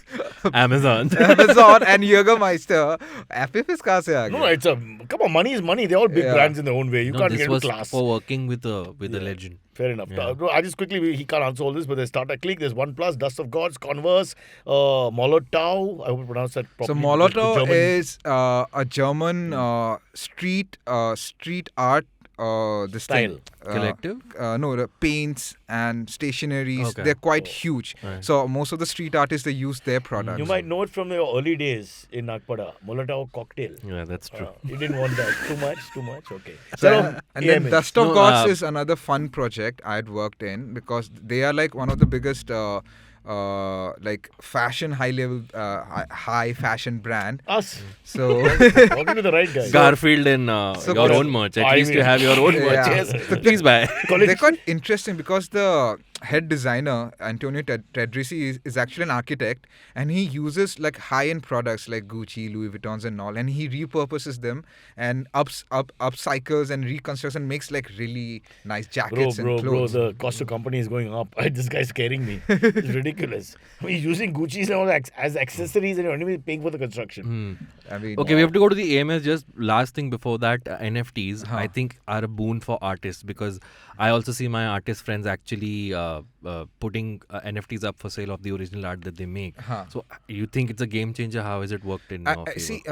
[SPEAKER 4] Amazon.
[SPEAKER 2] Amazon and Jägermeister. Apifis kahan se aa
[SPEAKER 1] No,
[SPEAKER 2] gaya?
[SPEAKER 1] it's come on, money is money. They're all big
[SPEAKER 2] Yeah.
[SPEAKER 1] brands in their own way. You
[SPEAKER 4] No,
[SPEAKER 1] can't
[SPEAKER 4] this
[SPEAKER 1] get
[SPEAKER 4] was
[SPEAKER 1] into class.
[SPEAKER 4] for working with a legend.
[SPEAKER 1] Fair enough.
[SPEAKER 4] Yeah.
[SPEAKER 1] I just quickly, he can't answer all this, but there's Tata Click, there's OnePlus, Dust of Gods, Converse, Molotov. I hope I pronounced that
[SPEAKER 2] So
[SPEAKER 1] properly.
[SPEAKER 2] Molotov
[SPEAKER 1] The German-
[SPEAKER 2] is a German street art this
[SPEAKER 1] Style.
[SPEAKER 2] thing.
[SPEAKER 4] Collective?
[SPEAKER 2] No, the paints and stationaries.
[SPEAKER 4] Okay.
[SPEAKER 2] They're quite huge.
[SPEAKER 4] Right.
[SPEAKER 2] So most of the street artists, they use their products.
[SPEAKER 1] You might know it from your early days in Nagpada. Molotov cocktail.
[SPEAKER 4] Yeah, that's true.
[SPEAKER 1] You didn't want that. Too much. Okay.
[SPEAKER 2] And then
[SPEAKER 1] AMH.
[SPEAKER 2] Dust of
[SPEAKER 4] No,
[SPEAKER 2] Gods is another fun project I'd worked in because they are like one of the biggest like fashion high fashion brand.
[SPEAKER 1] Us.
[SPEAKER 2] So
[SPEAKER 1] Talking to the right guy.
[SPEAKER 4] Garfield and
[SPEAKER 2] So
[SPEAKER 4] your
[SPEAKER 2] good.
[SPEAKER 4] own merch. At
[SPEAKER 1] I
[SPEAKER 4] least you
[SPEAKER 1] mean-
[SPEAKER 4] have your own merch.
[SPEAKER 2] Yeah.
[SPEAKER 4] Yes. Please buy.
[SPEAKER 2] they're quite interesting because the head designer Antonio Tedrisi is actually an architect, and he uses like high-end products like Gucci, Louis Vuittons and all, and he repurposes them and upcycles and reconstructs and makes like really nice jackets and
[SPEAKER 1] Bro,
[SPEAKER 2] clothes.
[SPEAKER 1] the cost of company is going up. This guy's scaring me. It's ridiculous. I mean, he's using Gucci's and all as accessories and you're only paying for the construction.
[SPEAKER 2] I mean,
[SPEAKER 4] Okay, we have to go to the AMS. Just last thing before that, NFTs, I think are a boon for artists because I also see my artist friends actually putting NFTs up for sale of the original art that they make. So you think it's a game changer? How has it worked in your favor?
[SPEAKER 2] See,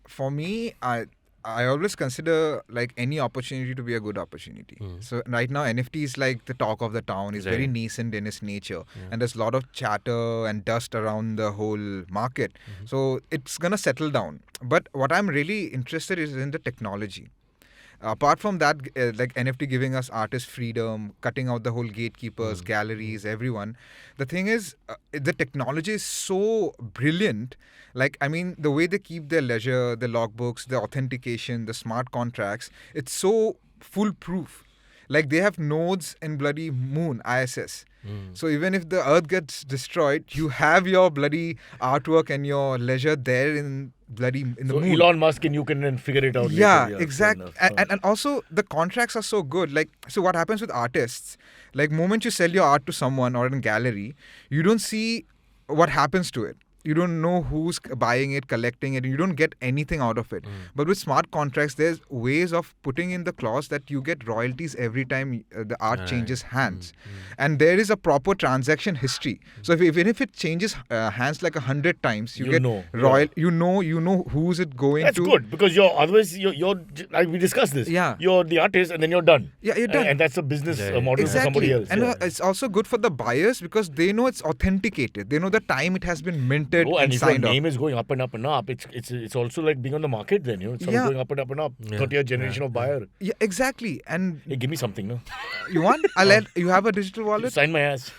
[SPEAKER 2] for me, I always consider like any opportunity to be a good opportunity. So right now NFT is like the talk of the town. It's very nascent in its nature, and there's a lot of chatter and dust around the whole market. So it's gonna settle down. But what I'm really interested is in the technology. Apart from that, like NFT giving us artist freedom, cutting out the whole gatekeepers, galleries, everyone. The thing is, the technology is so brilliant. Like, I mean, the way they keep their ledger, the logbooks, the authentication, the smart contracts, it's so foolproof. Like, they have nodes in bloody moon, ISS. So even if the earth gets destroyed, you have your bloody artwork and your ledger there in the
[SPEAKER 1] So
[SPEAKER 2] moon.
[SPEAKER 1] Elon Musk and you can then figure it out
[SPEAKER 2] Yeah,
[SPEAKER 1] later.
[SPEAKER 2] exactly.
[SPEAKER 1] fair enough.
[SPEAKER 2] And also the contracts are so good. Like, so what happens with artists? Like, moment you sell your art to someone or in a gallery, you don't see what happens to it. You don't know who's buying it, collecting it, and you don't get anything out of it. But with smart contracts, there's ways of putting in the clause that you get royalties every time the art changes hands. And there is a proper transaction history. So even if it changes hands like 100 times, you
[SPEAKER 1] You
[SPEAKER 2] get
[SPEAKER 1] know,
[SPEAKER 2] royal. You know who's it going
[SPEAKER 1] That's
[SPEAKER 2] to.
[SPEAKER 1] good because otherwise you're like we discussed this.
[SPEAKER 2] Yeah.
[SPEAKER 1] You're the artist and then you're done.
[SPEAKER 2] Yeah, you're done.
[SPEAKER 1] And that's a business model for somebody else.
[SPEAKER 2] And
[SPEAKER 1] yeah.
[SPEAKER 2] it's also good for the buyers because they know it's authenticated. They know the time it has been minted
[SPEAKER 1] Oh, and
[SPEAKER 2] and
[SPEAKER 1] if your
[SPEAKER 2] signed off.
[SPEAKER 1] name is going up and up and up, it's also like being on the market then, It's sort of
[SPEAKER 2] Yeah.
[SPEAKER 1] going up and up and up. 30th generation of buyer.
[SPEAKER 2] Yeah, exactly. And
[SPEAKER 1] Hey, give me something, no?
[SPEAKER 2] you want? You have a digital wallet?
[SPEAKER 1] Sign my ass.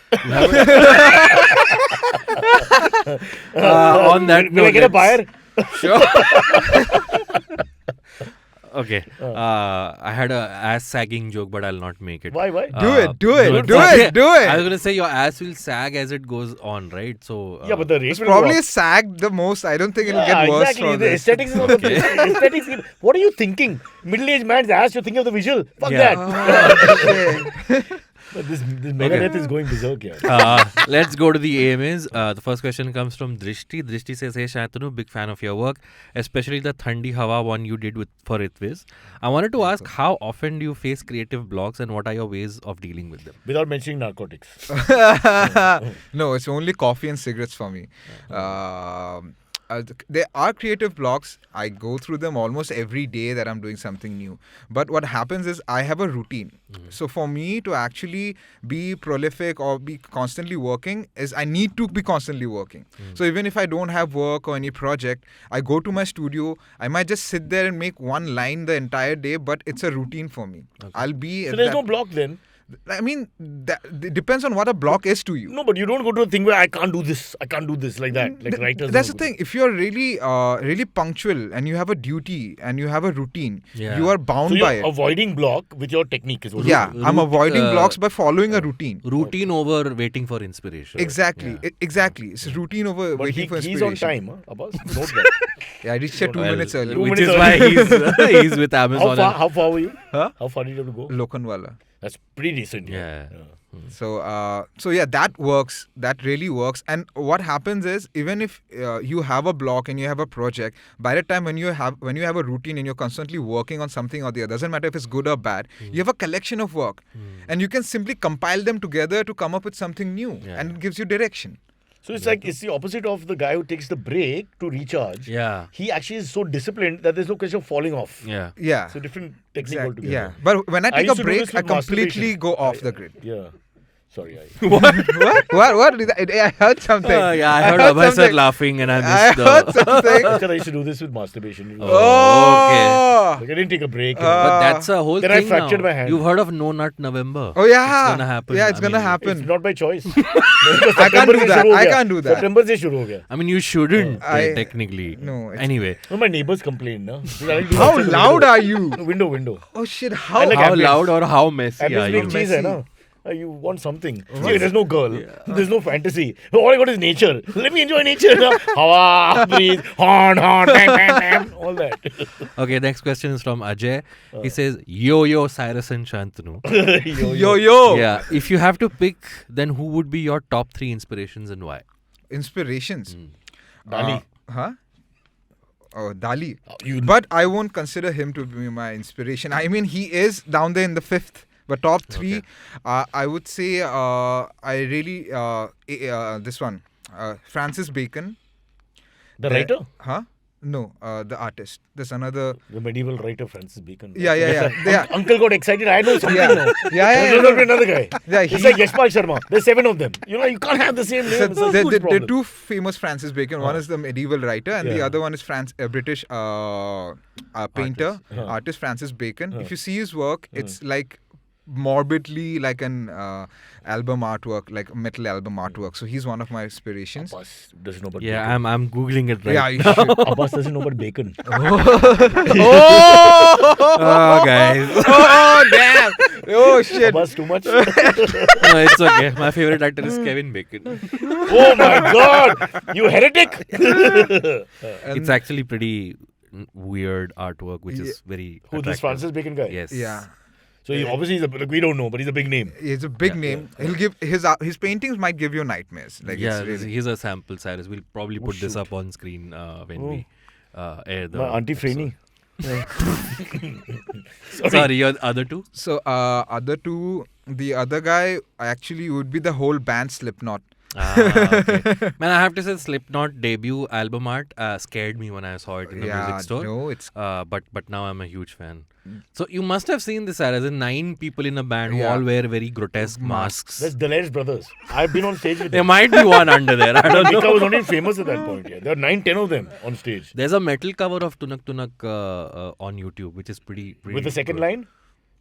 [SPEAKER 4] On that
[SPEAKER 1] Will I
[SPEAKER 4] note,
[SPEAKER 1] get a buyer?
[SPEAKER 2] Sure.
[SPEAKER 4] Okay. I had a ass sagging joke, but I'll not make it.
[SPEAKER 1] Why?
[SPEAKER 2] Do it.
[SPEAKER 4] I was gonna say your ass will sag as it goes on, right? So
[SPEAKER 1] Yeah, but the rate
[SPEAKER 2] It's
[SPEAKER 1] will
[SPEAKER 2] probably
[SPEAKER 1] go up.
[SPEAKER 2] sagged the most. I don't think it'll
[SPEAKER 1] Yeah,
[SPEAKER 2] get worse
[SPEAKER 1] exactly.
[SPEAKER 2] from
[SPEAKER 1] The
[SPEAKER 2] this.
[SPEAKER 1] aesthetics is not the aesthetics. What are you thinking? Middle-aged man's ass, you're thinking of the visual. Fuck
[SPEAKER 4] Yeah.
[SPEAKER 1] that. But this Megadeth is going berserk here.
[SPEAKER 4] Let's go to the AMAs. The first question comes from Drishti. Drishti says, "Hey Santanu, big fan of your work, especially the Thandi Hawa one you did for Ritviz. I wanted to ask, how often do you face creative blocks and what are your ways of dealing with them?"
[SPEAKER 1] Without mentioning narcotics.
[SPEAKER 2] No, it's only coffee and cigarettes for me. There are creative blocks. I go through them almost every day that I'm doing something new. But what happens is I have a routine. So for me to actually be prolific or be constantly working is I need to be constantly working. So even if I don't have work or any project, I go to my studio. I might just sit there and make one line the entire day, but it's a routine for me. I'll be...
[SPEAKER 1] So there's no block then.
[SPEAKER 2] I mean, it depends on what a block is to you.
[SPEAKER 1] No, but you don't go to a thing where I can't do this like that. Like writers.
[SPEAKER 2] That's the
[SPEAKER 1] don't do
[SPEAKER 2] thing. If you're really punctual and you have a duty and you have a routine,
[SPEAKER 4] Yeah.
[SPEAKER 2] you are
[SPEAKER 1] that.
[SPEAKER 2] bound
[SPEAKER 1] So
[SPEAKER 2] by
[SPEAKER 1] you're
[SPEAKER 2] it.
[SPEAKER 1] avoiding block with your technique is what
[SPEAKER 2] Yeah,
[SPEAKER 1] you're doing.
[SPEAKER 2] I'm avoiding
[SPEAKER 4] uh,
[SPEAKER 2] blocks by following a routine.
[SPEAKER 4] Routine over waiting for inspiration.
[SPEAKER 2] Exactly, exactly. It's routine over
[SPEAKER 1] But
[SPEAKER 2] waiting for
[SPEAKER 1] he's
[SPEAKER 2] inspiration.
[SPEAKER 1] on time, Abbas. Note that.
[SPEAKER 2] Yeah, I reached here 2 minutes early.
[SPEAKER 1] 2
[SPEAKER 4] Which
[SPEAKER 1] minutes
[SPEAKER 4] is why
[SPEAKER 1] early.
[SPEAKER 4] he's with Amazon.
[SPEAKER 1] How far were you?
[SPEAKER 2] Huh?
[SPEAKER 1] How far did you have to go?
[SPEAKER 2] Lokanwala.
[SPEAKER 1] That's pretty decent.
[SPEAKER 4] Yeah.
[SPEAKER 2] So yeah, that works. That really works. And what happens is, even if you have a block and you have a project, by the time when you have a routine and you're constantly working on something or the other, doesn't matter if it's good or bad, you have a collection of work, and you can simply compile them together to come up with something new, and it gives you direction.
[SPEAKER 1] So it's like, it's the opposite of the guy who takes the break to recharge.
[SPEAKER 4] Yeah.
[SPEAKER 1] He actually is so disciplined that there's no question of falling off.
[SPEAKER 2] Yeah.
[SPEAKER 1] So different technique altogether.
[SPEAKER 2] Yeah. But when I take
[SPEAKER 1] used
[SPEAKER 2] a
[SPEAKER 1] to do
[SPEAKER 2] break,
[SPEAKER 1] this
[SPEAKER 2] I
[SPEAKER 1] with
[SPEAKER 2] completely
[SPEAKER 1] masturbation.
[SPEAKER 2] go off the grid.
[SPEAKER 1] Yeah. Sorry.
[SPEAKER 2] What? I heard something.
[SPEAKER 4] I heard Abbas
[SPEAKER 2] something.
[SPEAKER 4] laughing and I
[SPEAKER 2] I
[SPEAKER 4] missed
[SPEAKER 2] heard
[SPEAKER 4] the...
[SPEAKER 2] something.
[SPEAKER 1] Because I used to do this with masturbation.
[SPEAKER 2] Oh.
[SPEAKER 1] Like I didn't take a break.
[SPEAKER 4] But that's a whole
[SPEAKER 1] Then I
[SPEAKER 4] thing
[SPEAKER 1] fractured
[SPEAKER 4] now.
[SPEAKER 1] my hand.
[SPEAKER 4] You've heard of No Nut November?
[SPEAKER 2] Oh yeah.
[SPEAKER 4] It's gonna happen.
[SPEAKER 2] Yeah, it's
[SPEAKER 4] I
[SPEAKER 2] gonna
[SPEAKER 4] mean,
[SPEAKER 2] happen.
[SPEAKER 1] It's not by choice.
[SPEAKER 2] I can't do that. I can't do that.
[SPEAKER 1] September se shuru ho gaya.
[SPEAKER 4] I mean, you shouldn't
[SPEAKER 2] I-
[SPEAKER 4] technically.
[SPEAKER 2] No, it's-
[SPEAKER 4] Anyway,
[SPEAKER 1] No, my neighbors complain. No?
[SPEAKER 2] How loud are you?
[SPEAKER 1] Window.
[SPEAKER 2] Oh shit!
[SPEAKER 1] I
[SPEAKER 2] How?
[SPEAKER 1] like
[SPEAKER 4] how
[SPEAKER 1] ambience.
[SPEAKER 4] loud or how messy
[SPEAKER 1] Ambience
[SPEAKER 4] are
[SPEAKER 1] make
[SPEAKER 4] you?
[SPEAKER 1] cheese hai
[SPEAKER 2] Messy.
[SPEAKER 1] na. You want something. See, there's no girl. There's no fantasy. All I got is nature. Let me enjoy nature now. Hawa, breathe, horn, bam. All that.
[SPEAKER 4] Okay, next question is from Ajay. He says, Yo, Cyrus and Santanu.
[SPEAKER 2] Yo.
[SPEAKER 4] Yeah, if you have to pick, then who would be your top 3 inspirations and why?
[SPEAKER 2] Inspirations.
[SPEAKER 1] Dali.
[SPEAKER 2] Huh? Oh, Dali.
[SPEAKER 1] You
[SPEAKER 2] But I won't consider him to be my inspiration. I mean, he is down there in the 5th. But top 3, I would say I really this one, Francis Bacon.
[SPEAKER 1] the writer?
[SPEAKER 2] Huh? No, the artist. There's another.
[SPEAKER 1] The medieval writer Francis Bacon.
[SPEAKER 2] Yeah.
[SPEAKER 1] Uncle got excited. I know something now.
[SPEAKER 2] Yeah.
[SPEAKER 1] There's not another guy.
[SPEAKER 2] Yeah,
[SPEAKER 1] It's like Yashpal Sharma. There's 7 of them. You know, you can't have the same
[SPEAKER 2] So
[SPEAKER 1] name. It's a
[SPEAKER 2] there
[SPEAKER 1] huge
[SPEAKER 2] are
[SPEAKER 1] problem.
[SPEAKER 2] 2 famous Francis Bacon. One is the medieval writer, and the
[SPEAKER 1] Yeah.
[SPEAKER 2] other one is British painter, artist Francis Bacon. If you see his work, it's like morbidly like an album artwork, like a metal album artwork. So he's one of my inspirations.
[SPEAKER 1] Abbas doesn't know about
[SPEAKER 4] Yeah,
[SPEAKER 1] bacon.
[SPEAKER 4] I'm googling it right
[SPEAKER 2] Yeah, you
[SPEAKER 4] now.
[SPEAKER 2] should.
[SPEAKER 1] Abbas doesn't know about bacon.
[SPEAKER 4] Oh, guys.
[SPEAKER 2] Oh damn! Oh shit!
[SPEAKER 1] Abbas too much?
[SPEAKER 4] No, it's okay. My favorite actor is Kevin Bacon.
[SPEAKER 1] Oh my God! You heretic!
[SPEAKER 4] It's actually pretty weird artwork, which is very
[SPEAKER 1] Who, this
[SPEAKER 4] attractive.
[SPEAKER 1] Francis Bacon guy?
[SPEAKER 4] Yes.
[SPEAKER 2] Yeah.
[SPEAKER 1] So he obviously we don't know, but he's a big name.
[SPEAKER 2] He's a big name. He'll give his paintings might give you nightmares. Like
[SPEAKER 4] Yeah,
[SPEAKER 2] it's really,
[SPEAKER 4] here's a sample, Cyrus. We'll probably put this
[SPEAKER 1] shoot.
[SPEAKER 4] up on screen when we air the...
[SPEAKER 1] My Auntie Franny.
[SPEAKER 4] Sorry, your other 2?
[SPEAKER 2] So other 2, the other guy actually would be the whole band Slipknot.
[SPEAKER 4] Okay. Man, I have to say Slipknot debut album art scared me when I saw it in the music store.
[SPEAKER 2] No, it's
[SPEAKER 4] But now I'm a huge fan. So you must have seen this, Cyrus. 9 people in a band who
[SPEAKER 2] Yeah.
[SPEAKER 4] all wear very grotesque masks.
[SPEAKER 1] That's Delair's brothers. I've been on stage with
[SPEAKER 4] There
[SPEAKER 1] them.
[SPEAKER 4] might be one under there. I don't
[SPEAKER 1] Mika
[SPEAKER 4] know.
[SPEAKER 1] was not even famous at that point. Yeah. There are 9-10 of them on stage.
[SPEAKER 4] There's a metal cover of Tunak Tunak on YouTube, which is pretty
[SPEAKER 1] With the second
[SPEAKER 4] good.
[SPEAKER 1] line?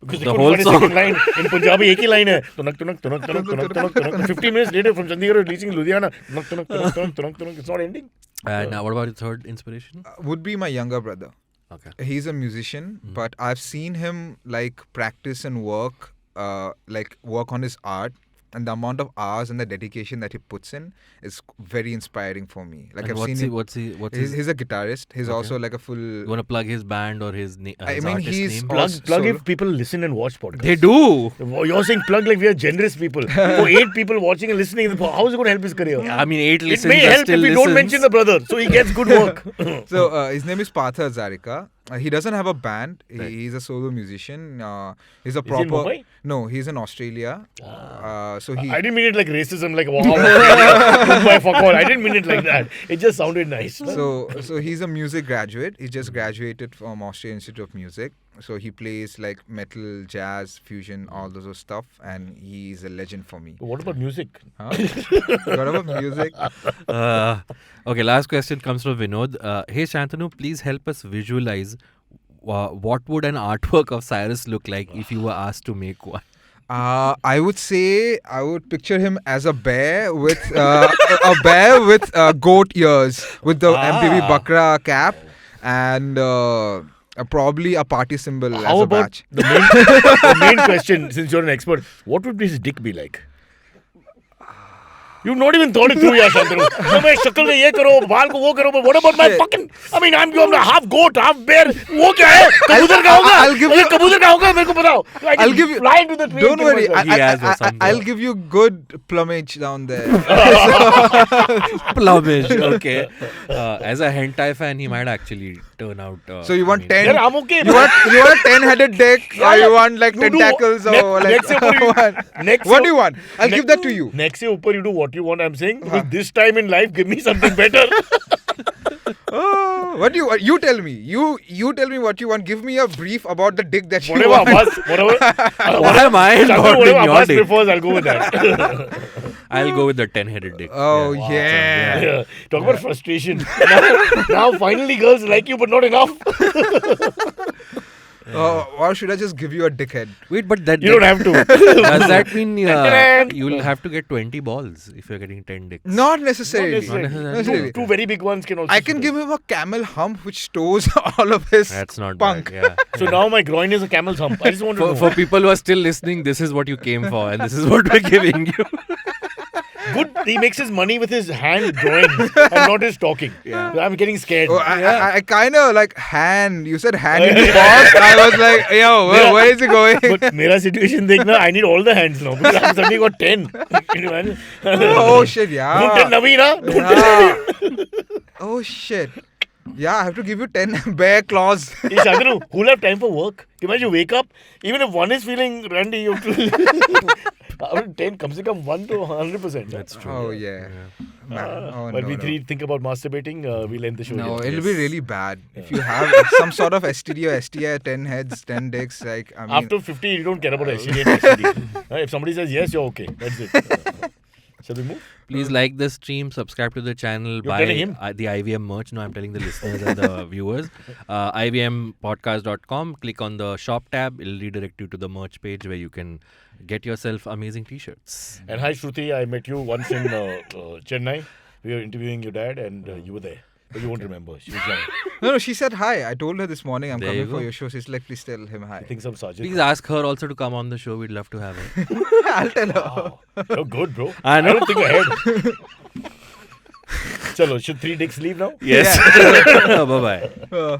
[SPEAKER 1] Because they
[SPEAKER 4] The
[SPEAKER 1] couldn't
[SPEAKER 4] whole
[SPEAKER 1] find a
[SPEAKER 4] song.
[SPEAKER 1] second line. In Punjabi, ek hi line hai. Tunak, tunak, tunak, tunak, tunak, tunak, tunak. 15 minutes later from Chandigarh reaching Ludhiana. Tunak, tunak, tunak, tunak, tunak, tunak. It's not ending.
[SPEAKER 4] And what about your third inspiration?
[SPEAKER 2] would be my younger brother.
[SPEAKER 4] Okay.
[SPEAKER 2] He's a musician, but I've seen him like practice and work on his art, and the amount of hours and the dedication that he puts in is very inspiring for me. Like
[SPEAKER 4] And
[SPEAKER 2] I've
[SPEAKER 4] what's
[SPEAKER 2] seen
[SPEAKER 4] he,
[SPEAKER 2] him.
[SPEAKER 4] what's his...
[SPEAKER 2] He's a guitarist. He's also like a full.
[SPEAKER 4] You want to plug his band or his,
[SPEAKER 2] I
[SPEAKER 4] his
[SPEAKER 2] mean,
[SPEAKER 4] artist
[SPEAKER 2] he's
[SPEAKER 4] name?
[SPEAKER 1] Plug
[SPEAKER 2] solo.
[SPEAKER 1] if people listen and watch podcasts.
[SPEAKER 4] They do.
[SPEAKER 1] You're saying plug like we are generous people. For 8 people watching and listening, how is it going to help his career?
[SPEAKER 4] I mean, 8
[SPEAKER 1] It
[SPEAKER 4] listens
[SPEAKER 1] may
[SPEAKER 4] are
[SPEAKER 1] help if
[SPEAKER 4] still
[SPEAKER 1] we
[SPEAKER 4] listens.
[SPEAKER 1] don't mention the brother, so he gets good work.
[SPEAKER 2] So his name is Partha Hazarika. He doesn't have a band. He's a solo musician. He's a
[SPEAKER 1] in
[SPEAKER 2] proper.
[SPEAKER 1] Mumbai?
[SPEAKER 2] No, he's in Australia. So he.
[SPEAKER 1] I didn't mean it like racism, like wow, Mumbai, fuck all. I didn't mean it like that. It just sounded nice.
[SPEAKER 2] So he's a music graduate. He just graduated from Australian Institute of Music. So he plays like metal, jazz, fusion, all those stuff, and he's a legend for me.
[SPEAKER 1] What about music?
[SPEAKER 2] Huh? What about music?
[SPEAKER 4] Okay, last question comes from Vinod. Hey Shantanu, please help us visualize what would an artwork of Cyrus look like if you were asked to make one?
[SPEAKER 2] I would say I would picture him as a bear with goat ears, with the MTV Bakra cap, and probably a party symbol as
[SPEAKER 1] How
[SPEAKER 2] a
[SPEAKER 1] about
[SPEAKER 2] badge.
[SPEAKER 1] the main question, since you're an expert, what would his dick be like? You've not even thought it through, yaar, Santanu. So मैं शक्ल में ये करो, बाल को वो करो, but what about my fucking? I mean, I'm half goat, half bear. वो क्या है? कबूतर का होगा? कबूतर का होगा? मेरे को बताओ.
[SPEAKER 2] I'll give you.
[SPEAKER 1] Fly into the tree.
[SPEAKER 2] Don't worry. I'll
[SPEAKER 4] Yeah.
[SPEAKER 2] give you good plumage down there.
[SPEAKER 4] Plumage. Okay. As a hentai fan, he might actually turn out.
[SPEAKER 2] So you want 10?
[SPEAKER 1] Yaar, I'm okay.
[SPEAKER 2] You want a 10-headed dick, or you want like tentacles, or like what do you want? I'll give that to you.
[SPEAKER 1] Next year, ऊपर you do what you want. I'm saying because this time in life, give me something better.
[SPEAKER 2] Oh, what do you want? You tell me. You tell me what you want. Give me a brief about the dick that you
[SPEAKER 1] Whatever,
[SPEAKER 2] want.
[SPEAKER 1] Abbas, whatever.
[SPEAKER 4] What am I involved in
[SPEAKER 1] Whatever
[SPEAKER 4] your
[SPEAKER 1] Abbas
[SPEAKER 4] dick?
[SPEAKER 1] prefers, I'll go with that.
[SPEAKER 4] I'll go with the 10-headed dick.
[SPEAKER 2] Oh yeah.
[SPEAKER 1] Yeah. Talk about frustration. Now finally girls like you, but not enough.
[SPEAKER 2] Or should I just give you a dickhead?
[SPEAKER 4] Wait, but that
[SPEAKER 1] You don't have to.
[SPEAKER 4] does that mean you'll have to get 20 balls if you're getting 10 dicks?
[SPEAKER 2] Not necessarily.
[SPEAKER 4] Not necessarily.
[SPEAKER 1] Two very big ones can also.
[SPEAKER 2] I can give him a camel hump which stores all of his
[SPEAKER 4] That's not
[SPEAKER 2] punk.
[SPEAKER 4] bad. Yeah.
[SPEAKER 1] So now my groin is a camel's hump. I just want to know.
[SPEAKER 4] For people who are still listening, this is what you came for, and this is what we're giving you.
[SPEAKER 1] Good. He makes his money with his hand drawings and not his talking.
[SPEAKER 4] Yeah.
[SPEAKER 1] I'm getting scared.
[SPEAKER 2] Oh, I kind of like hand. You said hand in the box. I was like, yo, where is it going?
[SPEAKER 1] But mera situation dekhna, I need all the hands now because I've suddenly got 10. Can you imagine?
[SPEAKER 2] Oh shit, yeah.
[SPEAKER 1] Don't tell Naveen, huh? Don't tell Naveen.
[SPEAKER 2] Oh shit. Yeah, I have to give you 10 bear claws.
[SPEAKER 1] Hey, Santanu, who'll have time for work? Imagine you wake up, even if one is feeling randy, you have to. 10, come se come 1 to 100%.
[SPEAKER 4] That's true.
[SPEAKER 2] Oh yeah. Man. Oh,
[SPEAKER 1] When
[SPEAKER 2] no,
[SPEAKER 1] we
[SPEAKER 2] no.
[SPEAKER 1] three think about masturbating, we'll end the show.
[SPEAKER 2] No,
[SPEAKER 1] here.
[SPEAKER 2] it'll be really bad if you have some sort of STD or STI, 10 heads, 10 dicks. Like I mean,
[SPEAKER 1] After 50, you don't care about STD and STD. If somebody says yes, you're okay. That's it. Shall we move?
[SPEAKER 4] Please like the stream, subscribe to the channel, buy
[SPEAKER 1] telling him?
[SPEAKER 4] the IVM merch. No, I'm telling the listeners and the viewers. IVMpodcast.com. Click on the shop tab. It'll redirect you to the merch page where you can get yourself amazing t-shirts.
[SPEAKER 1] And hi, Shruti. I met you once in Chennai. We were interviewing your dad, and you were there. But you won't remember. She was young.
[SPEAKER 2] no, she said hi. I told her this morning I'm
[SPEAKER 4] There
[SPEAKER 2] coming
[SPEAKER 4] you
[SPEAKER 2] for
[SPEAKER 4] go.
[SPEAKER 2] your show. She's like, please tell him hi.
[SPEAKER 1] I think some sergeant.
[SPEAKER 4] Please ask her also to come on the show. We'd love to have her.
[SPEAKER 2] I'll tell her.
[SPEAKER 1] Wow. You're good, bro.
[SPEAKER 4] I know.
[SPEAKER 1] don't think ahead. Chalo, should 3 dicks leave now?
[SPEAKER 4] Yes. Bye-bye.